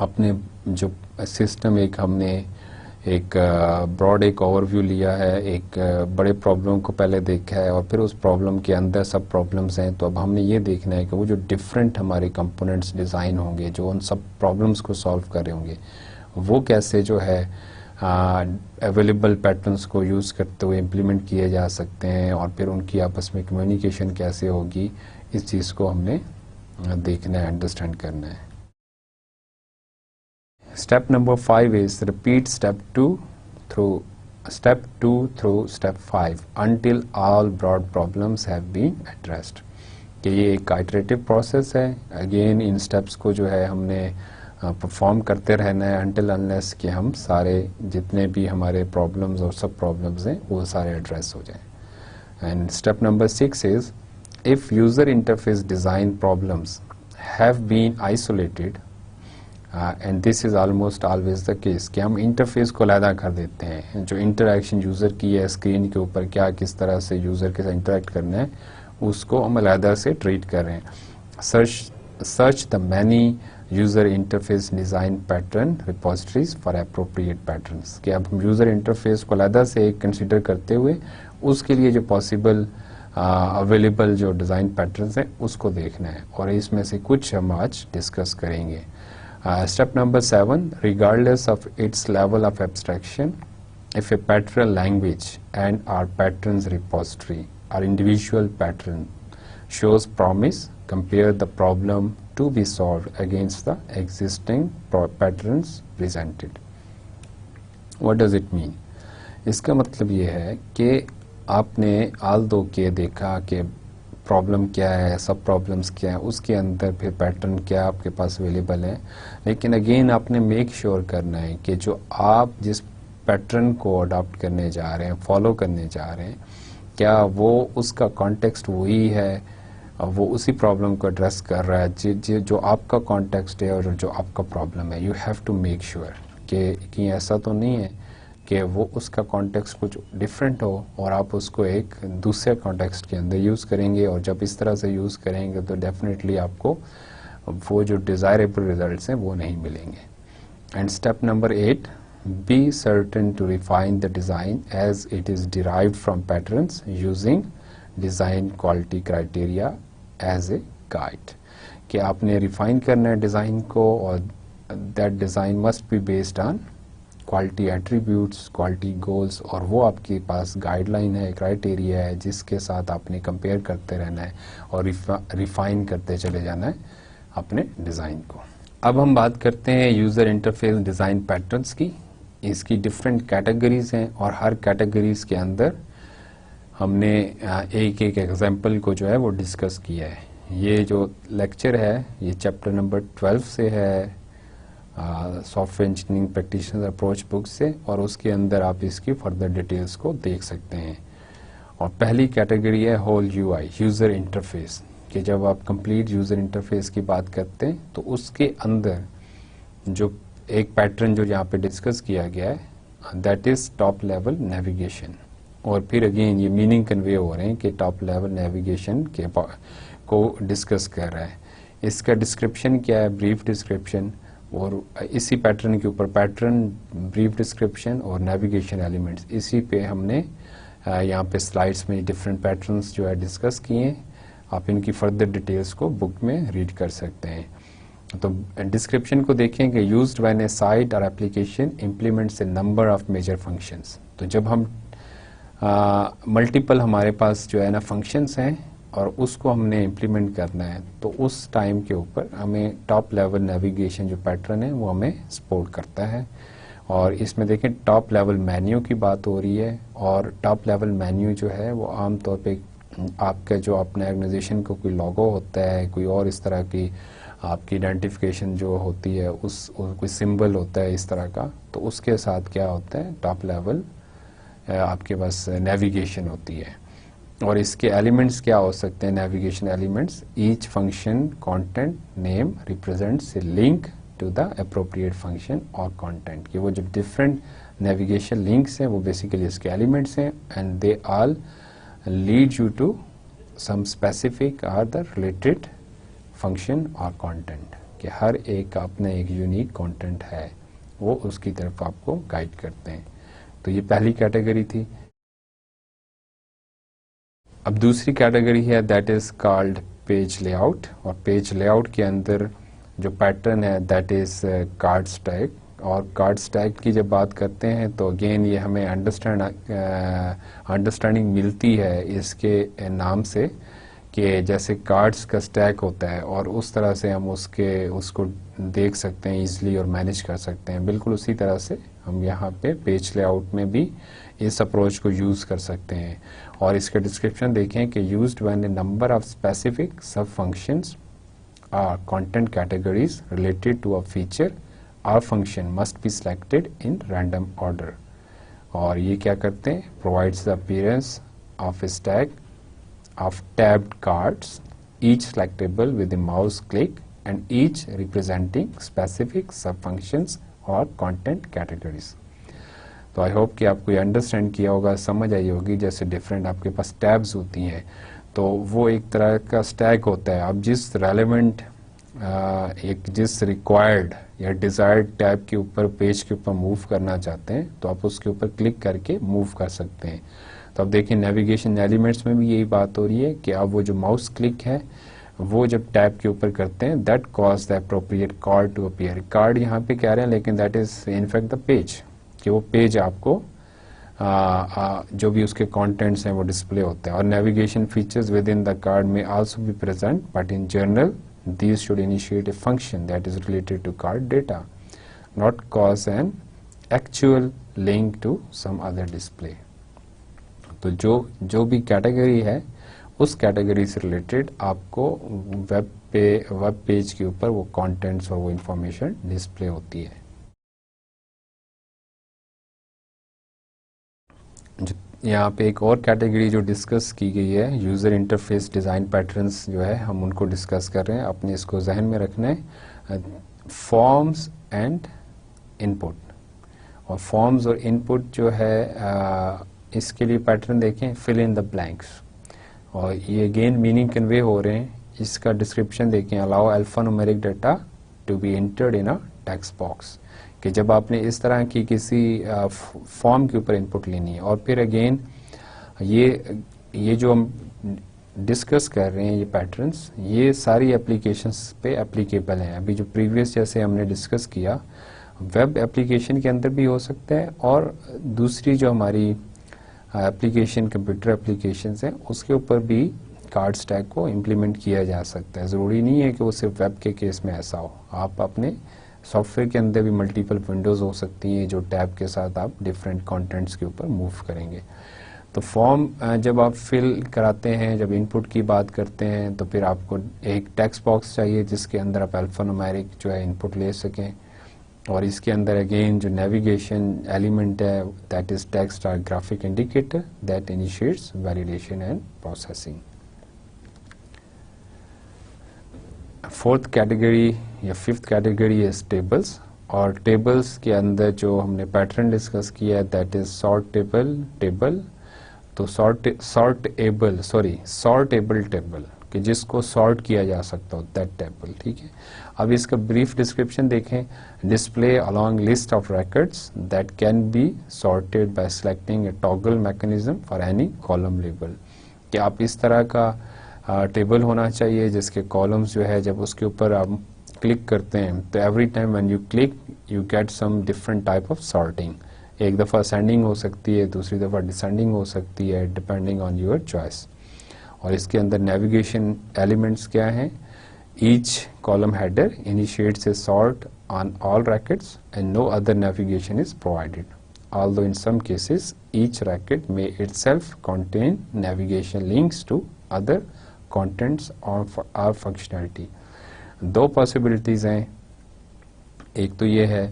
अपने जो सिस्टम हमने एक ब्रॉड एक ओवरव्यू लिया है, एक बड़े प्रॉब्लम को पहले देखा है और फिर उस प्रॉब्लम के अंदर सब प्रॉब्लम्स हैं। तो अब हमने ये देखना है कि वो जो डिफरेंट हमारे कंपोनेंट्स डिज़ाइन होंगे जो उन सब प्रॉब्लम्स को सॉल्व कर रहे होंगे, वो कैसे जो है अवेलेबल पैटर्न्स को यूज़ करते हुए इम्प्लीमेंट किए जा सकते हैं और फिर उनकी आपस में कम्युनिकेशन कैसे होगी, इस चीज़ को हमने देखना है, अंडरस्टैंड करना है। Step number 5 is repeat step 2 through step 5 until all broad problems have been addressed। कि ये एक आइटरेटिव प्रोसेस है। अगेन इन स्टेप्स को जो है हमने परफॉर्म करते रहना है until unless कि हम सारे जितने भी हमारे प्रॉब्लम्स और सब प्रॉब्लम्स हैं वो सारे एड्रेस हो जाएं। And step number 6 is if user interface design problems have been isolated and this is almost always the case कि हम इंटरफेस को अलहदा कर देते हैं। जो इंटरेक्शन यूज़र की है स्क्रीन के ऊपर, क्या किस तरह से यूज़र के साथ इंटरेक्ट करना है, उसको हम अलहदा से ट्रीट कर रहे हैं। Search the many user interface design pattern repositories for appropriate patterns. कि अब हम यूज़र इंटरफेस को अलहदा से कंसिडर करते हुए उसके लिए जो पॉसिबल अवेलेबल जो डिज़ाइन पैटर्न्स हैं उसको देखना है और इसमें से कुछ हम आज डिस्कस करेंगे। Step number 7, regardless of its level of abstraction, if a pattern language and our patterns repository or individual pattern shows promise, compare the problem to be solved against the existing patterns presented. What does it mean? इसका मतलब ये है कि आपने although के देखा कि problem क्या है, सब प्रॉब्लम्स क्या है, उसके अंदर फिर पैटर्न क्या आपके पास अवेलेबल है, लेकिन अगेन आपने मेक श्योर करना है कि जो आप जिस पैटर्न को अडॉप्ट करने जा रहे हैं, फॉलो करने जा रहे हैं, क्या वो उसका कॉन्टेक्स्ट वही है, वो उसी प्रॉब्लम को एड्रेस कर रहा है जो आपका कॉन्टेक्स्ट है और जो आपका प्रॉब्लम है। You have to make sure कि ऐसा तो नहीं है कि वो उसका कॉन्टेक्स्ट कुछ डिफरेंट हो और आप उसको एक दूसरे कॉन्टेक्स्ट के अंदर यूज़ करेंगे, और जब इस तरह से यूज़ करेंगे तो डेफिनेटली आपको वो जो डिज़ायरेबल रिजल्ट्स हैं वो नहीं मिलेंगे। And step number 8, be certain to refine the design as it is derived from patterns using design quality criteria as a guide. कि आपने रिफाइन करना है डिज़ाइन को और that design must be based on quality attributes, quality goals, और वो आपके पास guideline है, क्राइटेरिया है जिसके साथ आपने कंपेयर करते रहना है और रिफाइन करते चले जाना है अपने डिज़ाइन को। अब हम बात करते हैं यूज़र इंटरफेस डिज़ाइन पैटर्न्स की। इसकी डिफरेंट कैटेगरीज हैं और हर कैटेगरीज के अंदर हमने एक एक एग्जाम्पल को जो है वो डिस्कस किया है। ये जो लेक्चर है ये चैप्टर नंबर 12 से है, software engineering practitioner approach book से, और उसके अंदर आप इसकी फर्दर डिटेल्स को देख सकते हैं। और पहली कैटेगरी है होल यूआई, यूज़र इंटरफेस। कि जब आप कंप्लीट यूज़र इंटरफेस की बात करते हैं तो उसके अंदर जो एक पैटर्न जो यहाँ पे डिस्कस किया गया है that is top level navigation. और फिर अगेन ये मीनिंग कन्वे हो रहे हैं कि टॉप लेवल नेविगेशन के को डिस्कस कर रहा है। इसका डिस्क्रिप्शन क्या है, ब्रीफ डिस्क्रिप्शन, और इसी पैटर्न के ऊपर पैटर्न, ब्रीफ डिस्क्रिप्शन और नेविगेशन एलिमेंट्स, इसी पे हमने यहाँ पे स्लाइड्स में डिफरेंट पैटर्न्स जो है डिस्कस किए। आप इनकी फर्दर डिटेल्स को बुक में रीड कर सकते हैं। तो डिस्क्रिप्शन को देखेंगे, यूज्ड व्हेन ए साइट और application implements a number of major functions. तो जब हम मल्टीपल हमारे पास जो है ना फंक्शंस हैं और उसको हमने इम्प्लीमेंट करना है तो उस टाइम के ऊपर हमें टॉप लेवल नेविगेशन जो पैटर्न है वो हमें सपोर्ट करता है। और इसमें देखें टॉप लेवल मेन्यू की बात हो रही है, और टॉप लेवल मेन्यू जो है वो आमतौर पे आपका जो अपने ऑर्गेनाइजेशन को कोई लोगो होता है, कोई और इस तरह की आपकी आइडेंटिफिकेशन जो होती है, उस कोई सिंबल होता है इस तरह का, तो उसके साथ क्या होता है, टॉप लेवल आपके पास नेविगेशन होती है। और इसके एलिमेंट्स क्या हो सकते हैं, navigation elements, each function content name represents a link to the appropriate function और कंटेंट, कि वो जो डिफरेंट नेविगेशन लिंक्स हैं वो बेसिकली इसके एलिमेंट्स हैं, and they all lead you to some specific or the related function और content, कि हर एक का अपना एक यूनिक कंटेंट है, वो उसकी तरफ आपको गाइड करते हैं। तो ये पहली कैटेगरी थी। अब दूसरी कैटेगरी है that is called page layout, और पेज लेआउट के अंदर जो पैटर्न है दैट इज कार्ड स्टैक। और कार्ड स्टैक की जब बात करते हैं तो अगेन ये हमें अंडरस्टैंडिंग मिलती है इसके नाम से, कि जैसे कार्ड्स का स्टैक होता है और उस तरह से हम उसको देख सकते हैं इजीली और मैनेज कर सकते हैं। बिल्कुल उसी तरह से हम यहाँ पे पेज लेआउट में भी इस अप्रोच को यूज़ कर सकते हैं। और इसका डिस्क्रिप्शन देखें कि used when a number of specific sub functions or content categories related to a feature or function must be selected in random order. और ये क्या करते हैं, provides the appearance of a stack of tabbed cards, each selectable with a mouse click and each representing specific subfunctions or content categories। तो I hope कि आपको ये understand किया होगा, समझ आई होगी। जैसे डिफरेंट आपके पास टैब्स होती हैं तो वो एक तरह का स्टैक होता है। आप जिस रेलेवेंट जिस रिक्वायर्ड या डिज़ायर्ड टैब के ऊपर पेज के ऊपर मूव करना चाहते हैं तो आप उसके ऊपर क्लिक करके मूव कर सकते हैं। तो अब देखिए नेविगेशन एलिमेंट्स में भी यही बात हो रही है कि अब वो जो माउस क्लिक है वो जब टैब के ऊपर करते हैं that cause the appropriate card to appear. Card यहाँ पे कह रहे हैं लेकिन that is in fact the page, कि वो पेज आपको जो भी उसके कंटेंट्स हैं वो डिस्प्ले होते हैं। और navigation features within the card may also be present, but in general these should initiate a function that is related to card data, not cause an actual link to some other display। तो जो भी category है उस category से related आपको web page के ऊपर वो कंटेंट्स और वो इंफॉर्मेशन डिस्प्ले होती है। यहाँ पे एक और कैटेगरी जो डिस्कस की गई है, यूज़र इंटरफेस डिज़ाइन पैटर्न्स जो है हम उनको डिस्कस कर रहे हैं। अपने इसको जहन में रखना है। फॉर्म्स एंड इनपुट, और फॉर्म्स और इनपुट जो है इसके लिए पैटर्न देखें, फिल इन द ब्लैंक्स, और ये अगेन मीनिंग कन्वे हो रहे हैं। इसका डिस्क्रिप्शन देखें, allow alphanumeric data to be entered in a text box, कि जब आपने इस तरह की किसी फॉर्म के ऊपर इनपुट लेनी है। और फिर अगेन ये जो हम डिस्कस कर रहे हैं ये पैटर्न्स, ये सारी एप्लीकेशंस पे एप्लीकेबल हैं। अभी जो प्रीवियस जैसे हमने डिस्कस किया वेब एप्लीकेशन के अंदर भी हो सकता है, और दूसरी जो हमारी एप्लीकेशन कंप्यूटर एप्लीकेशंस हैं उसके ऊपर भी कार्ड स्टैक को इम्प्लीमेंट किया जा सकता है। ज़रूरी नहीं है कि वो सिर्फ वेब के केस में ऐसा हो। आप अपने सॉफ्टवेयर के अंदर भी मल्टीपल विंडोज़ हो सकती हैं जो टैब के साथ आप डिफरेंट कंटेंट्स के ऊपर मूव करेंगे। तो फॉर्म जब आप फिल कराते हैं, जब इनपुट की बात करते हैं, तो फिर आपको एक टेक्स्ट बॉक्स चाहिए जिसके अंदर आप अल्फान्यूमेरिक जो है इनपुट ले सकें। और इसके अंदर अगेन जो नेविगेशन एलिमेंट है दैट इज टेक्स्ट और graphic indicator that initiates validation and processing. Fourth category या फिफ्थ कैटेगरी इज टेबल्स, और टेबल्स के अंदर जो हमने पैटर्न डिस्कस किया है दैट इज सॉर्टेबल टेबल। तो सॉर्टेबल टेबल, कि जिसको सॉर्ट किया जा सकता हो, दैट टेबल, ठीक है। अब इसका ब्रीफ डिस्क्रिप्शन देखें, display along list of records that can be sorted bye selecting A toggle mechanism for any column label, कि आप इस तरह का टेबल होना चाहिए जिसके कॉलम्स जो है जब उसके ऊपर आप क्लिक करते हैं तो every time when you click you get some different type of sorting. एक दफ़ा असेंडिंग हो सकती है, दूसरी दफ़ा डिसेंडिंग हो सकती है, डिपेंडिंग ऑन योर चॉइस। और इसके अंदर नेविगेशन एलिमेंट्स क्या हैं, each column header initiates a sort on all rackets and no other navigation is provided. although in some cases each racket may itself contain navigation links to other contents or functionality. दो possibilities हैं, एक तो ये है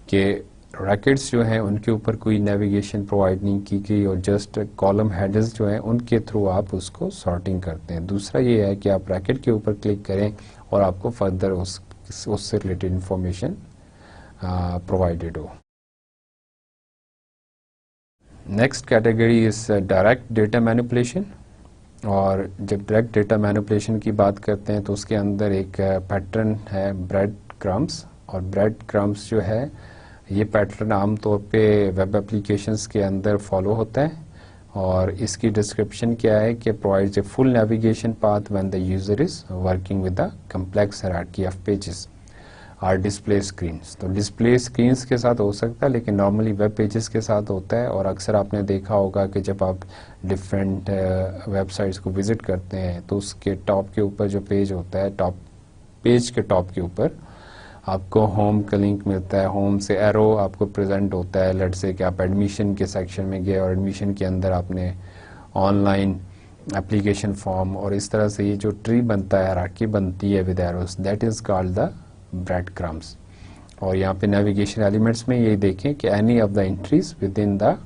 कि rackets जो हैं उनके ऊपर कोई नेविगेशन प्रोवाइड नहीं की गई और जस्ट कॉलम हेडर्स जो हैं उनके थ्रू आप उसको सॉर्टिंग करते हैं. दूसरा ये है कि आप रैकेट के ऊपर क्लिक करें और आपको फर्दर उससे रिलेटेड इंफॉर्मेशन प्रोवाइडेड हो. Next category is direct data manipulation. और जब डायरेक्ट डेटा मैनिपुलेशन की बात करते हैं तो उसके अंदर एक पैटर्न है ब्रेड क्रम्स. और ब्रेड क्रम्स जो है ये पैटर्न आमतौर पे वेब एप्लीकेशंस के अंदर फॉलो होता है और इसकी डिस्क्रिप्शन क्या है कि provides a full navigation path when the user is working with the complex hierarchy of pages or display screens. तो डिस्प्ले स्क्रीन्स के साथ हो सकता है लेकिन नॉर्मली वेब पेजेस के साथ होता है. और अक्सर आपने देखा होगा कि जब आप डिफरेंट वेबसाइट्स को विजिट करते हैं तो उसके टॉप के ऊपर जो पेज होता है, टॉप पेज के टॉप के ऊपर आपको होम का लिंक मिलता है. होम से एरो आपको प्रेजेंट होता है. लेट्स से कि आप एडमिशन के सेक्शन में गए और एडमिशन के अंदर आपने ऑनलाइन एप्लीकेशन फॉर्म और इस तरह से ये जो ट्री बनता है, हायरार्की बनती है with arrows, that is called the breadcrumbs. और यहाँ पे नेविगेशन एलिमेंट्स में ये देखें कि any of the entries within the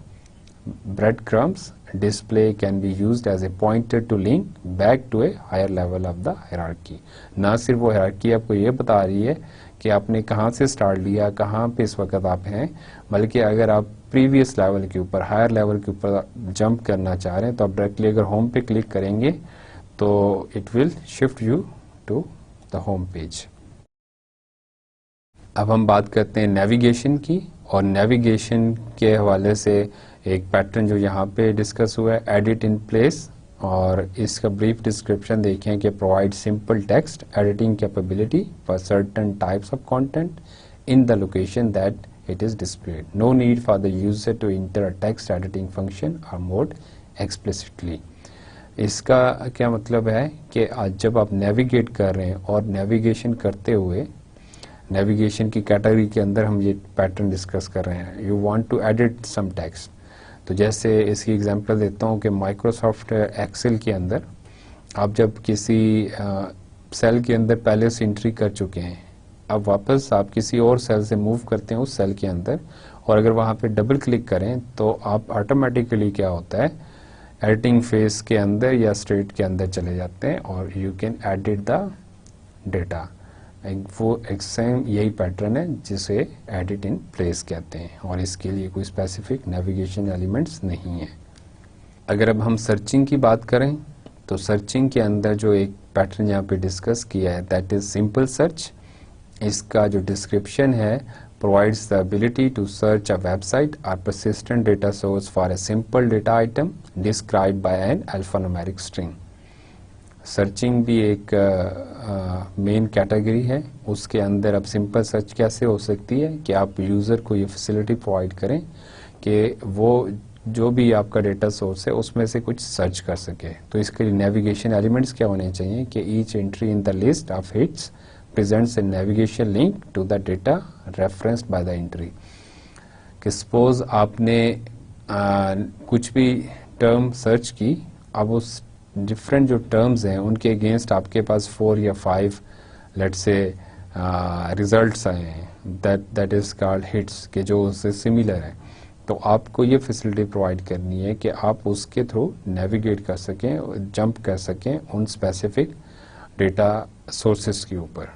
breadcrumbs display can be used as a pointer to link back to a higher level of the hierarchy. ना सिर्फ वो हायरार्की आपको ये बता रही है कि आपने कहाँ से स्टार्ट लिया, कहाँ पे इस वक्त आप हैं, बल्कि अगर आप प्रीवियस लेवल के ऊपर, हायर लेवल के ऊपर जंप करना चाह रहे हैं तो आप डायरेक्टली अगर होम पे क्लिक करेंगे तो it will shift you to the home page. अब हम बात करते हैं नेविगेशन की. और नेविगेशन के हवाले से एक पैटर्न जो यहाँ पे डिस्कस हुआ है, एडिट इन प्लेस. और इसका ब्रीफ डिस्क्रिप्शन देखें कि provide simple text editing capability for certain types of content in the location that it is displayed. No need for the user to enter a text editing function और mode explicitly. इसका क्या मतलब है कि आज जब आप नेविगेट कर रहे हैं और नेविगेशन करते हुए नेविगेशन की कैटेगरी के अंदर हम ये पैटर्न डिस्कस कर रहे हैं, you want to edit some text. तो जैसे इसकी एग्जांपल देता हूँ कि माइक्रोसॉफ्ट एक्सेल के अंदर आप जब किसी सेल के अंदर पहले से एंट्री कर चुके हैं, अब वापस आप किसी और सेल से मूव करते हैं उस सेल के अंदर और अगर वहाँ पे डबल क्लिक करें तो आप ऑटोमेटिकली क्या होता है, एडिटिंग फेज के अंदर या स्टेट के अंदर चले जाते हैं और you can edit the data. वो एक सेम यही पैटर्न है जिसे एडिट इन प्लेस कहते हैं और इसके लिए कोई स्पेसिफिक नेविगेशन एलिमेंट्स नहीं है. अगर अब हम सर्चिंग की बात करें तो सर्चिंग के अंदर जो एक पैटर्न यहाँ पे डिस्कस किया है दैट इज सिंपल सर्च. इसका जो डिस्क्रिप्शन है, provides the ability to search a website or persistent data source for a simple data item described by an alphanumeric string. Searching भी एक मेन कैटेगरी है. उसके अंदर अब सिंपल सर्च कैसे हो सकती है कि आप यूज़र को ये फैसिलिटी प्रोवाइड करें कि वो जो भी आपका डेटा सोर्स है उसमें से कुछ सर्च कर सके. तो इसके लिए नेविगेशन एलिमेंट्स क्या होने चाहिए कि each entry in the list of hits presents a navigation link to the data referenced by the entry. कि सपोज आपने कुछ भी टर्म सर्च की, अब उस डिफरेंट जो टर्म्स हैं उनके अगेंस्ट आपके पास 4 या 5 लेट्स से रिजल्ट्स आए हैं दैट इज कॉल्ड हिट्स के जो उससे सिमिलर हैं. तो आपको ये फैसिलिटी प्रोवाइड करनी है कि आप उसके थ्रू नेविगेट कर सकें, जंप कर सकें उन स्पेसिफिक डेटा सोर्सेस के ऊपर.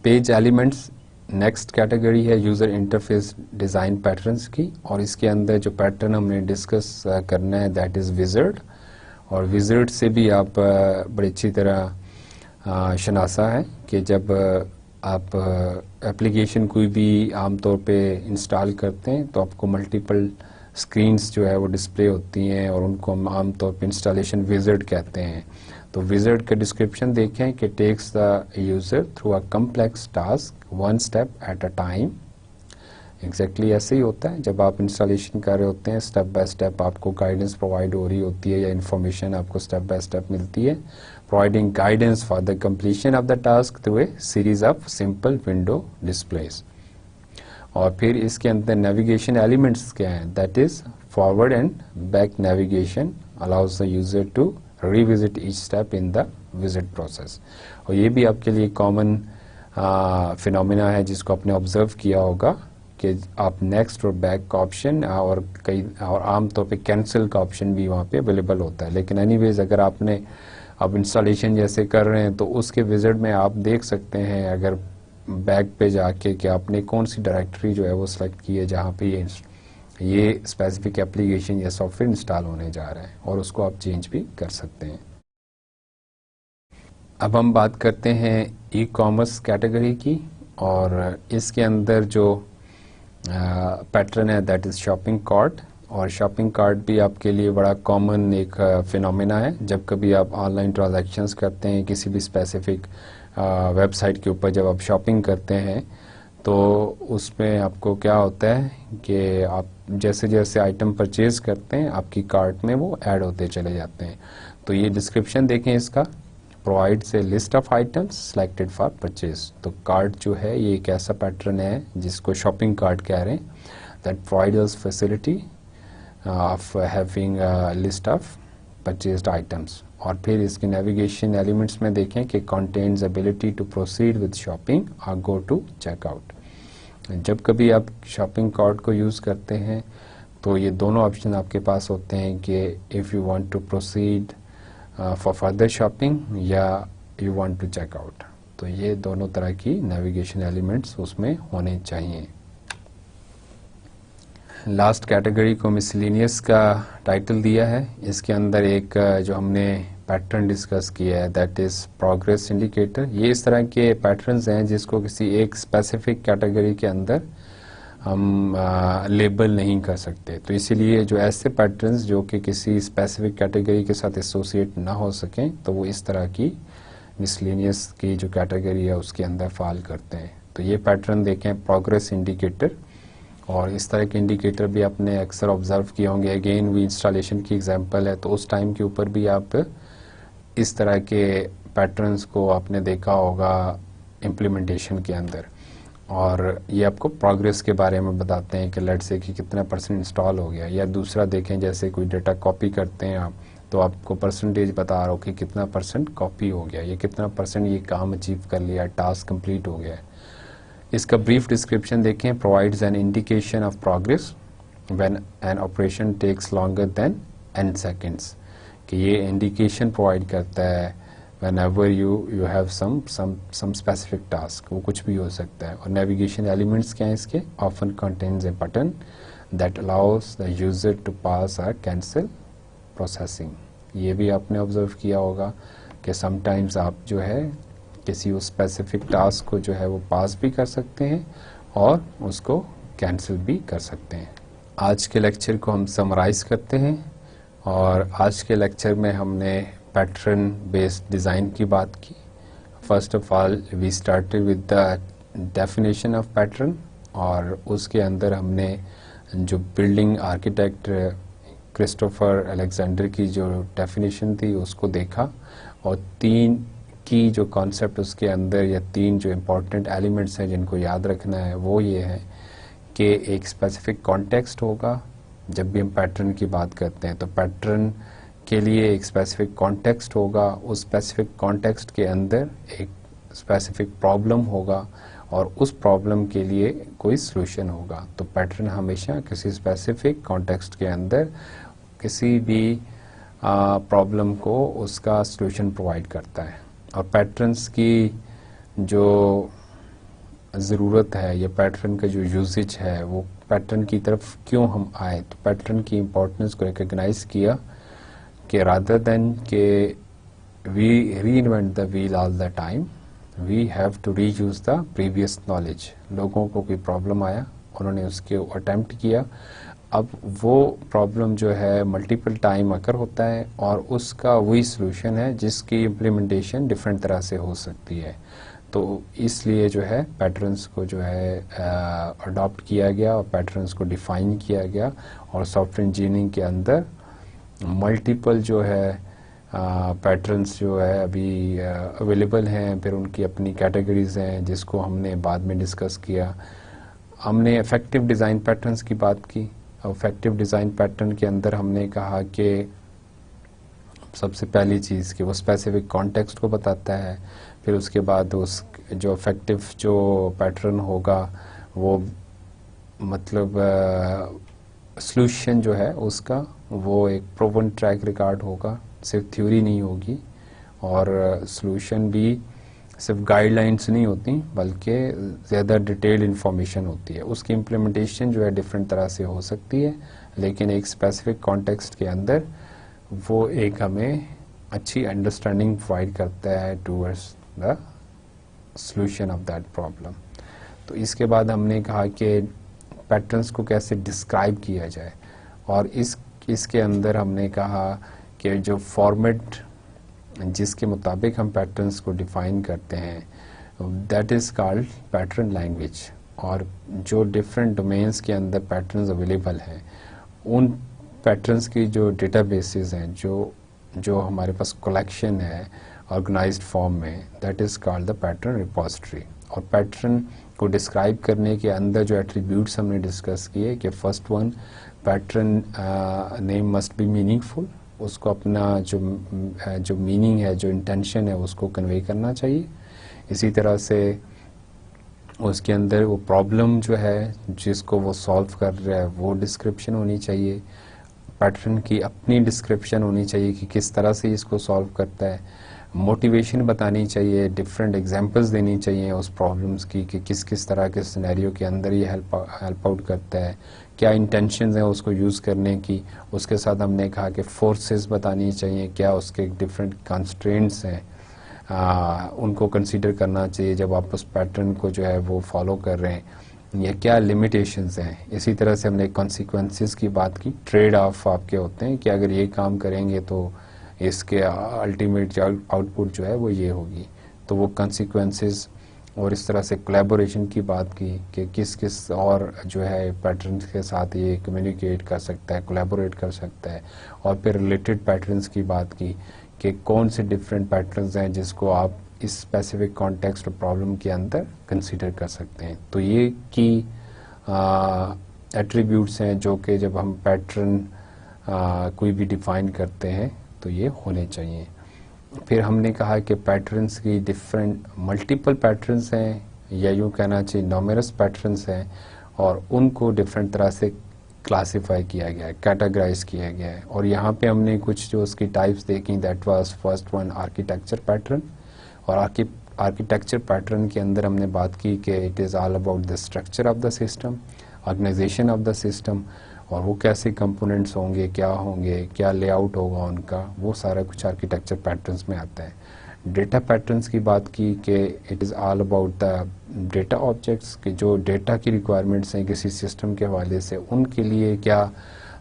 पेज एलिमेंट्स नेक्स्ट कैटेगरी है यूज़र इंटरफेस डिज़ाइन पैटर्न्स की और इसके अंदर जो पैटर्न हमने डिस्कस करना है दैट इज़ विज़र्ड. और विज़र्ड से भी आप बड़ी अच्छी तरह शनासा है कि जब आप एप्लीकेशन कोई भी आमतौर पे इंस्टॉल करते हैं तो आपको मल्टीपल स्क्रीन्स जो है वो डिस्प्ले होती हैं और उनको हम आमतौर पे इंस्टॉलेशन विज़र्ड कहते हैं. तो विज़र्ड का डिस्क्रिप्शन देखें कि takes the user through a complex task one step at a time. Exactly ऐसे ही होता है जब आप इंस्टॉलेशन कर रहे होते हैं, स्टेप बाय स्टेप आपको गाइडेंस प्रोवाइड हो रही होती है या इन्फॉर्मेशन आपको स्टेप बाय स्टेप मिलती है. Providing guidance for the completion of the task through a series of simple window displays. और फिर इसके अंदर नेविगेशन एलिमेंट्स क्या हैं, that is forward and back navigation allows the user to revisit each step in the visit process. और ये भी आपके लिए कॉमन फिनोमिना है जिसको आपने ऑब्जर्व किया होगा कि आप नेक्स्ट और बैक का ऑप्शन और आमतौर पे कैंसिल का ऑप्शन भी वहाँ पे अवेलेबल होता है। लेकिन एनीवेज अगर आपने अब इंस्टॉलेशन जैसे कर रहे हैं तो उसके विजिट में आप देख सकते हैं अगर बैक पे जाके कि आपने कौन सी डायरेक्टरी जो है वो सिलेक्ट की है जहाँ पे ये स्पेसिफिक एप्लीकेशन या सॉफ्टवेयर इंस्टॉल होने जा रहा है, और उसको आप चेंज भी कर सकते हैं। अब हम बात करते हैं ई कॉमर्स कैटेगरी की, और इसके अंदर जो पैटर्न है दैट इज़ शॉपिंग कार्ट। और शॉपिंग कार्ट भी आपके लिए बड़ा कॉमन एक फिनोमेना है। जब कभी आप ऑनलाइन ट्रांजैक्शंस करते हैं किसी भी स्पेसिफिक वेबसाइट के ऊपर, जब आप शॉपिंग करते हैं तो उसमें आपको क्या होता है कि आप जैसे जैसे आइटम परचेज करते हैं आपकी कार्ट में वो ऐड होते चले जाते हैं। तो ये डिस्क्रिप्शन देखें इसका, provides a list of items selected for purchase. तो कार्ट जो है ये एक ऐसा पैटर्न है जिसको शॉपिंग कार्ट कह रहे हैं, that provides facility of having list of purchased items. और फिर इसके नेविगेशन एलिमेंट्स में देखें कि contains ability to proceed with shopping और गो टू चेकआउट। जब कभी आप शॉपिंग कार्ट को यूज़ करते हैं तो ये दोनों ऑप्शन आपके पास होते हैं कि if you want to proceed for further shopping या यू वांट टू चेकआउट। तो ये दोनों तरह की नेविगेशन एलिमेंट्स उसमें होने चाहिए। लास्ट कैटेगरी को मिसलेनियस का टाइटल दिया है। इसके अंदर एक जो हमने पैटर्न डिस्कस किया है दैट इज़ प्रोग्रेस इंडिकेटर। ये इस तरह के पैटर्न्स हैं जिसको किसी एक स्पेसिफिक कैटेगरी के अंदर हम लेबल नहीं कर सकते। तो इसीलिए जो ऐसे पैटर्न्स जो कि किसी स्पेसिफिक कैटेगरी के साथ एसोसिएट ना हो सकें तो वो इस तरह की मिसलेनियस की जो कैटेगरी है उसके अंदर फॉल करते हैं। तो ये पैटर्न देखें प्रोग्रेस इंडिकेटर, और इस तरह के इंडिकेटर भी आपने अक्सर ऑब्जर्व किए होंगे। अगेन वी इंस्टॉलेशन की एग्जांपल है, तो उस टाइम के ऊपर भी आप इस तरह के पैटर्न्स को आपने देखा होगा इम्प्लीमेंटेशन के अंदर। और ये आपको प्रोग्रेस के बारे में बताते हैं कि लेट्स से कि कितना परसेंट इंस्टॉल हो गया। या दूसरा देखें जैसे कोई डेटा कॉपी करते हैं आप, तो आपको परसेंटेज बता रहा हो कि कितना परसेंट कॉपी हो गया, ये कितना परसेंट ये काम अचीव कर लिया, टास्क कंप्लीट हो गया है। इसका ब्रीफ डिस्क्रिप्शन देखें, provides an indication of progress when an operation takes longer than n seconds. कि ये इंडिकेशन प्रोवाइड करता है whenever you have some specific task, वो कुछ भी हो सकता है। और नेविगेशन एलिमेंट्स क्या हैं इसके, often contains a button that allows the user to pass or cancel processing। ये भी आपने ऑब्जर्व किया होगा कि समटाइम्स आप जो है किसी उस स्पेसिफिक टास्क को जो है वो पास भी कर सकते हैं और उसको कैंसिल भी कर सकते हैं। आज के लेक्चर को हम समराइज़ करते हैं, और आज के लेक्चर में हमने पैटर्न बेस्ड डिज़ाइन की बात की। First of all we started with the definition of pattern, और उसके अंदर हमने जो बिल्डिंग आर्किटेक्ट क्रिस्टोफर अलेक्जेंडर की जो डेफिनेशन थी उसको देखा, और तीन की जो कॉन्सेप्ट उसके अंदर या तीन जो इम्पोर्टेंट एलिमेंट्स हैं जिनको याद रखना है वो ये है कि एक स्पेसिफिक कॉन्टेक्स्ट होगा। जब भी हम पैटर्न की बात करते हैं तो पैटर्न के लिए एक स्पेसिफिक कॉन्टेक्स्ट होगा, उस स्पेसिफिक कॉन्टेक्स्ट के अंदर एक स्पेसिफिक प्रॉब्लम होगा और उस प्रॉब्लम के लिए कोई सॉल्यूशन होगा। तो पैटर्न हमेशा किसी स्पेसिफिक कॉन्टेक्स्ट के अंदर किसी भी प्रॉब्लम को उसका सॉल्यूशन प्रोवाइड करता है। और पैटर्न्स की जो ज़रूरत है या पैटर्न का जो यूजेज है वो पैटर्न की तरफ क्यों हम आए, तो पैटर्न की इम्पोर्टेंस को रिकग्नाइज किया कि रादर देन के we reinvent the wheel all the time, we have to reuse the previous knowledge. लोगों को कोई प्रॉब्लम आया, उन्होंने उसके अटेम्प्ट किया, अब वो प्रॉब्लम जो है मल्टीपल टाइम अकर होता है और उसका वही सॉल्यूशन है जिसकी इम्प्लीमेंटेशन डिफरेंट तरह से हो सकती है। तो इसलिए जो है पैटर्न्स को जो है अडॉप्ट किया गया और पैटर्न्स को डिफाइन किया गया, और सॉफ्टवेयर इंजीनियरिंग के अंदर मल्टीपल जो है पैटर्न्स जो है अभी अवेलेबल हैं, फिर उनकी अपनी कैटेगरीज हैं जिसको हमने बाद में डिस्कस किया। हमने इफेक्टिव डिज़ाइन पैटर्न्स की बात की। इफेक्टिव डिज़ाइन पैटर्न के अंदर हमने कहा कि सबसे पहली चीज़ कि वो स्पेसिफिक कॉन्टेक्स्ट को बताता है, फिर उसके बाद उस जो इफेक्टिव जो पैटर्न होगा वो मतलब सॉल्यूशन जो है उसका वो एक प्रूवन ट्रैक रिकॉर्ड होगा, सिर्फ थ्योरी नहीं होगी, और सॉल्यूशन भी सिर्फ गाइडलाइंस नहीं होती बल्कि ज़्यादा डिटेल्ड इन्फॉर्मेशन होती है। उसकी इम्प्लीमेंटेशन जो है डिफरेंट तरह से हो सकती है, लेकिन एक स्पेसिफिक कॉन्टेक्स्ट के अंदर वो एक हमें अच्छी अंडरस्टैंडिंग प्रोवाइड करता है towards the solution of that problem. तो इसके बाद हमने कहा कि पैटर्न्स को कैसे डिस्क्राइब किया जाए, और इसके अंदर हमने कहा कि जो फॉर्मेट जिसके मुताबिक हम पैटर्न्स को डिफ़ाइन करते हैं that is called pattern language, और जो डिफरेंट डोमेन्स के अंदर पैटर्न्स अवेलेबल हैं उन पैटर्न्स की जो डेटाबेसेस हैं, जो हमारे पास कलेक्शन है ऑर्गेनाइज्ड फॉर्म में, that is called the pattern repository. और पैटर्न को डिस्क्राइब करने के अंदर जो एट्रीब्यूट्स हमने डिस्कस किए कि first one, pattern name must be meaningful, उसको अपना जो मीनिंग है, जो इंटेंशन है उसको कन्वे करना चाहिए। इसी तरह से उसके अंदर वो प्रॉब्लम जो है जिसको वो सॉल्व कर रहा है वो डिस्क्रिप्शन होनी चाहिए, पैटर्न की अपनी डिस्क्रिप्शन होनी चाहिए कि किस तरह से इसको सॉल्व करता है, मोटिवेशन बतानी चाहिए, डिफरेंट एग्जांपल्स देनी चाहिए उस प्रॉब्लम्स की कि किस किस तरह के सिनेरियो के अंदर ये हेल्प आउट करता है, क्या इंटेंशंस हैं उसको यूज़ करने की। उसके साथ हमने कहा कि फोर्सेस बतानी चाहिए, क्या उसके डिफरेंट कंस्ट्रेंट्स हैं, उनको कंसीडर करना चाहिए जब आप उस पैटर्न को जो है वो फॉलो कर रहे हैं, या क्या लिमिटेशंस हैं। इसी तरह से हमने कॉन्सिक्वेंसेस की बात की, ट्रेड ऑफ आपके होते हैं कि अगर ये काम करेंगे तो इसके अल्टीमेट आउटपुट जो है वो ये होगी, तो वो कॉन्सिक्वेंसेस। और इस तरह से कोलैबोरेशन की बात की कि किस किस और जो है पैटर्न्स के साथ ये कम्युनिकेट कर सकता है, कोलैबोरेट कर सकता है। और फिर रिलेटेड पैटर्न्स की बात की कि कौन से डिफरेंट पैटर्न्स हैं जिसको आप इस स्पेसिफिक कॉन्टेक्स्ट और प्रॉब्लम के अंदर कंसीडर कर सकते हैं। तो ये की एट्रीब्यूट्स हैं जो कि जब हम पैटर्न कोई भी डिफ़ाइन करते हैं तो ये होने चाहिए। फिर हमने कहा कि पैटर्न्स की डिफरेंट मल्टीपल पैटर्न्स हैं, या यूँ कहना चाहिए नॉमरस पैटर्न्स हैं, और उनको डिफरेंट तरह से क्लासिफाई किया गया है, कैटेगराइज किया गया है। और यहाँ पे हमने कुछ जो उसकी टाइप्स देखी, that was first one architecture pattern. और आर्किटेक्चर पैटर्न के अंदर हमने बात की कि it is all about the structure of the system, organisation of the system, और वो कैसे कंपोनेंट्स होंगे, क्या लेआउट होगा उनका, वो सारा कुछ आर्किटेक्चर पैटर्न्स में आता है। डेटा पैटर्न्स की बात की कि it is all about the data objects, कि जो डेटा की रिक्वायरमेंट्स हैं किसी सिस्टम के हवाले से, उनके लिए क्या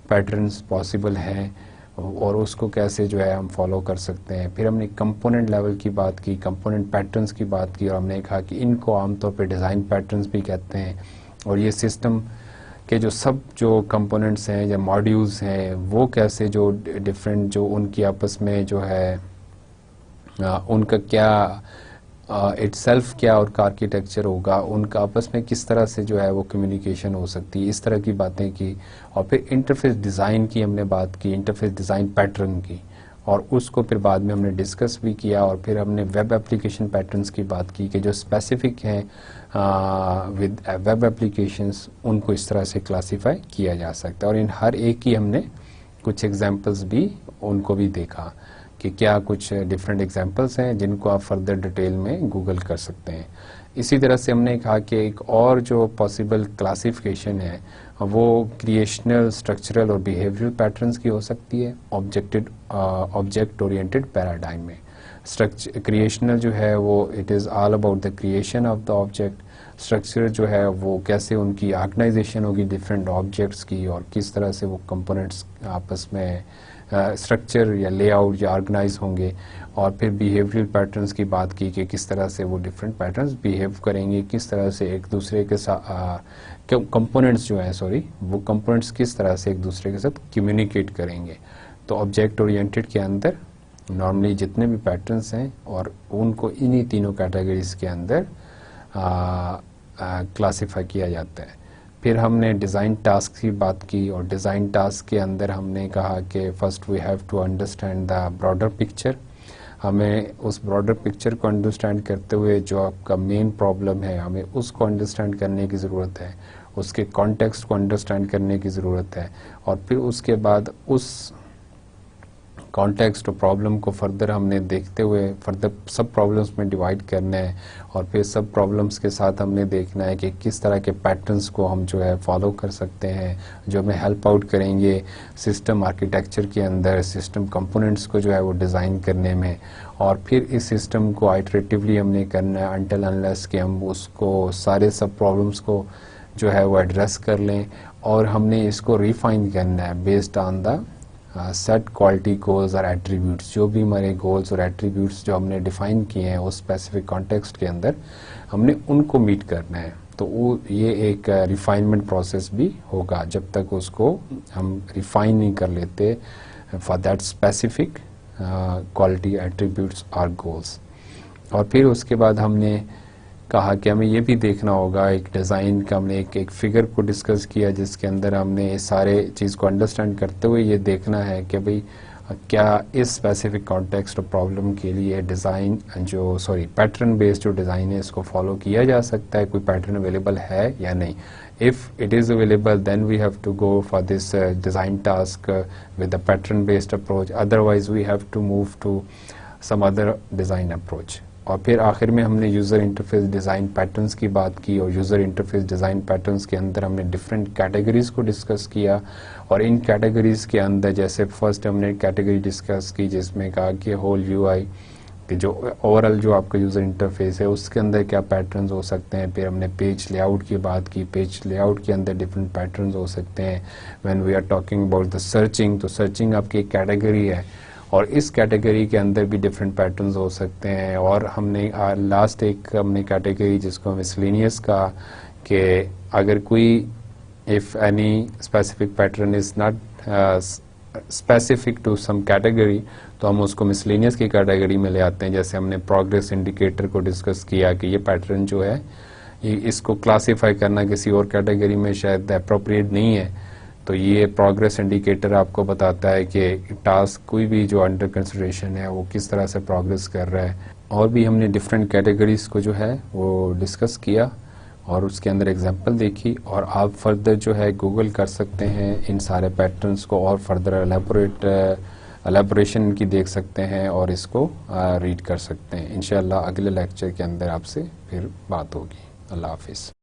पैटर्न्स पॉसिबल हैं और उसको कैसे जो है हम फॉलो कर सकते हैं। फिर हमने कंपोनेंट लेवल की बात की, कंपोनेंट पैटर्न्स की बात की, और हमने कहा कि इनको आमतौर पर डिज़ाइन पैटर्न्स भी कहते हैं। और ये सिस्टम के जो कंपोनेंट्स हैं या मॉड्यूल्स हैं वो कैसे जो डिफरेंट जो उनकी आपस में जो है उनका क्या इटसेल्फ क्या उनका आर्किटेक्चर होगा, उनका आपस में किस तरह से जो है वो कम्युनिकेशन हो सकती है, इस तरह की बातें की। और फिर इंटरफेस डिज़ाइन की हमने बात की, इंटरफेस डिज़ाइन पैटर्न की, और उसको फिर बाद में हमने डिस्कस भी किया। और फिर हमने वेब एप्लीकेशन पैटर्न्स की बात की कि जो स्पेसिफिक हैं विद वेब एप्लीकेशंस, उनको इस तरह से क्लासिफाई किया जा सकता है। और इन हर एक की हमने कुछ एग्जांपल्स भी उनको भी देखा कि क्या कुछ डिफरेंट एग्जांपल्स हैं जिनको आप फर्दर डिटेल में गूगल कर सकते हैं। इसी तरह से हमने कहा कि एक और जो पॉसिबल क्लासिफिकेशन है वो क्रिएशनल, स्ट्रक्चरल और बिहेवियरल पैटर्न्स की हो सकती है ऑब्जेक्ट ओरिएंटेड पैराडाइम में। क्रिएशनल जो है वो it is all about the creation of the object, structure जो है वो कैसे उनकी ऑर्गेनाइजेशन होगी डिफरेंट ऑब्जेक्ट्स की, और किस तरह से वो कंपोनेंट्स आपस में स्ट्रक्चर या लेआउट या ऑर्गेनाइज होंगे। और फिर बिहेवियरल पैटर्न्स की बात की कि किस तरह से वो डिफरेंट पैटर्न्स बिहेव करेंगे, किस तरह से एक दूसरे के साथ कंपोनेंट्स जो हैं वो कंपोनेंट्स किस तरह से एक दूसरे के साथ कम्युनिकेट करेंगे। तो ऑब्जेक्ट ओरिएंटेड के अंदर नॉर्मली जितने भी पैटर्न्स हैं और उनको इन्हीं तीनों कैटेगरीज के अंदर क्लासिफाई किया जाता है। फिर हमने डिज़ाइन टास्क की बात की और डिज़ाइन टास्क के अंदर हमने कहा कि first we have to understand the broader picture. हमें उस ब्रॉडर पिक्चर को अंडरस्टैंड करते हुए जो आपका मेन प्रॉब्लम है हमें उसको अंडरस्टैंड करने की ज़रूरत है, उसके कॉन्टेक्स्ट को अंडरस्टैंड करने की ज़रूरत है और फिर उसके बाद उस कॉन्टेक्स्ट और प्रॉब्लम को फर्दर हमने देखते हुए फर्दर सब प्रॉब्लम्स में डिवाइड करना है और फिर सब प्रॉब्लम्स के साथ हमने देखना है कि किस तरह के पैटर्न्स को हम जो है फॉलो कर सकते हैं जो हमें हेल्प आउट करेंगे सिस्टम आर्किटेक्चर के अंदर, सिस्टम कंपोनेंट्स को जो है वो डिज़ाइन करने में। और फिर इस सिस्टम को आइटरेटिवली हमने करना है अनटिल अनलेस कि हम उसको सारे सब प्रॉब्लम्स को जो है वो एड्रेस कर लें और हमने इसको रिफाइन करना है based on the set quality goals और एट्रीब्यूट्स। जो भी हमारे गोल्स और एट्रीब्यूट्स जो हमने डिफाइन किए हैं उस स्पेसिफिक कॉन्टेक्स्ट के अंदर हमने उनको मीट करना है। तो वो ये एक रिफाइनमेंट प्रोसेस भी होगा जब तक उसको हम रिफाइन नहीं कर लेते for that specific quality attributes और गोल्स। और फिर उसके बाद हमने कहा कि हमें ये भी देखना होगा एक डिज़ाइन का, हमने एक फिगर को डिस्कस किया जिसके अंदर हमने ये सारे चीज़ को अंडरस्टैंड करते हुए ये देखना है कि भाई क्या इस स्पेसिफिक कॉन्टेक्स्ट और प्रॉब्लम के लिए डिज़ाइन पैटर्न बेस्ड जो डिज़ाइन है इसको फॉलो किया जा सकता है, कोई पैटर्न अवेलेबल है या नहीं। If it is available then we have to go for this design task with the pattern based approach, otherwise we have to move to some other design approach. और फिर आखिर में हमने यूज़र इंटरफेस डिज़ाइन पैटर्न्स की बात की और user interface design patterns के अंदर हमने डिफरेंट कैटेगरीज़ को डिस्कस किया और इन कैटेगरीज़ के अंदर जैसे फर्स्ट हमने कैटेगरी डिस्कस की जिसमें कहा कि होल यूआई कि जो ओवरऑल जो आपका यूज़र इंटरफेस है उसके अंदर क्या पैटर्न्स हो सकते हैं। फिर हमने पेज लेआउट की बात की, पेज लेआउट के अंदर डिफरेंट पैटर्न्स हो सकते हैं। When we are talking about the searching, तो सर्चिंग आपकी एक कैटेगरी है और इस कैटेगरी के अंदर भी डिफरेंट पैटर्न्स हो सकते हैं। और हमने लास्ट एक हमने कैटेगरी जिसको मिसलेनियस कहा कि अगर कोई if any specific pattern is not specific to some category तो हम उसको मिसलेनियस की कैटेगरी में ले आते हैं। जैसे हमने प्रोग्रेस इंडिकेटर को डिस्कस किया कि ये पैटर्न जो है इसको क्लासीफाई करना किसी और कैटेगरी में शायद अप्रोप्रिएट नहीं है, तो ये प्रोग्रेस इंडिकेटर आपको बताता है कि टास्क कोई भी जो अंडर कंसिडरेशन है वो किस तरह से प्रोग्रेस कर रहा है। और भी हमने डिफरेंट कैटेगरीज को जो है वो डिस्कस किया और उसके अंदर एग्जांपल देखी और आप फर्दर जो है गूगल कर सकते हैं इन सारे पैटर्न्स को और फर्दर एलेबोरेशन की देख सकते हैं और इसको रीड कर सकते हैं। इंशाल्लाह अगले लेक्चर के अंदर आपसे फिर बात होगी। अल्लाह हाफिज़।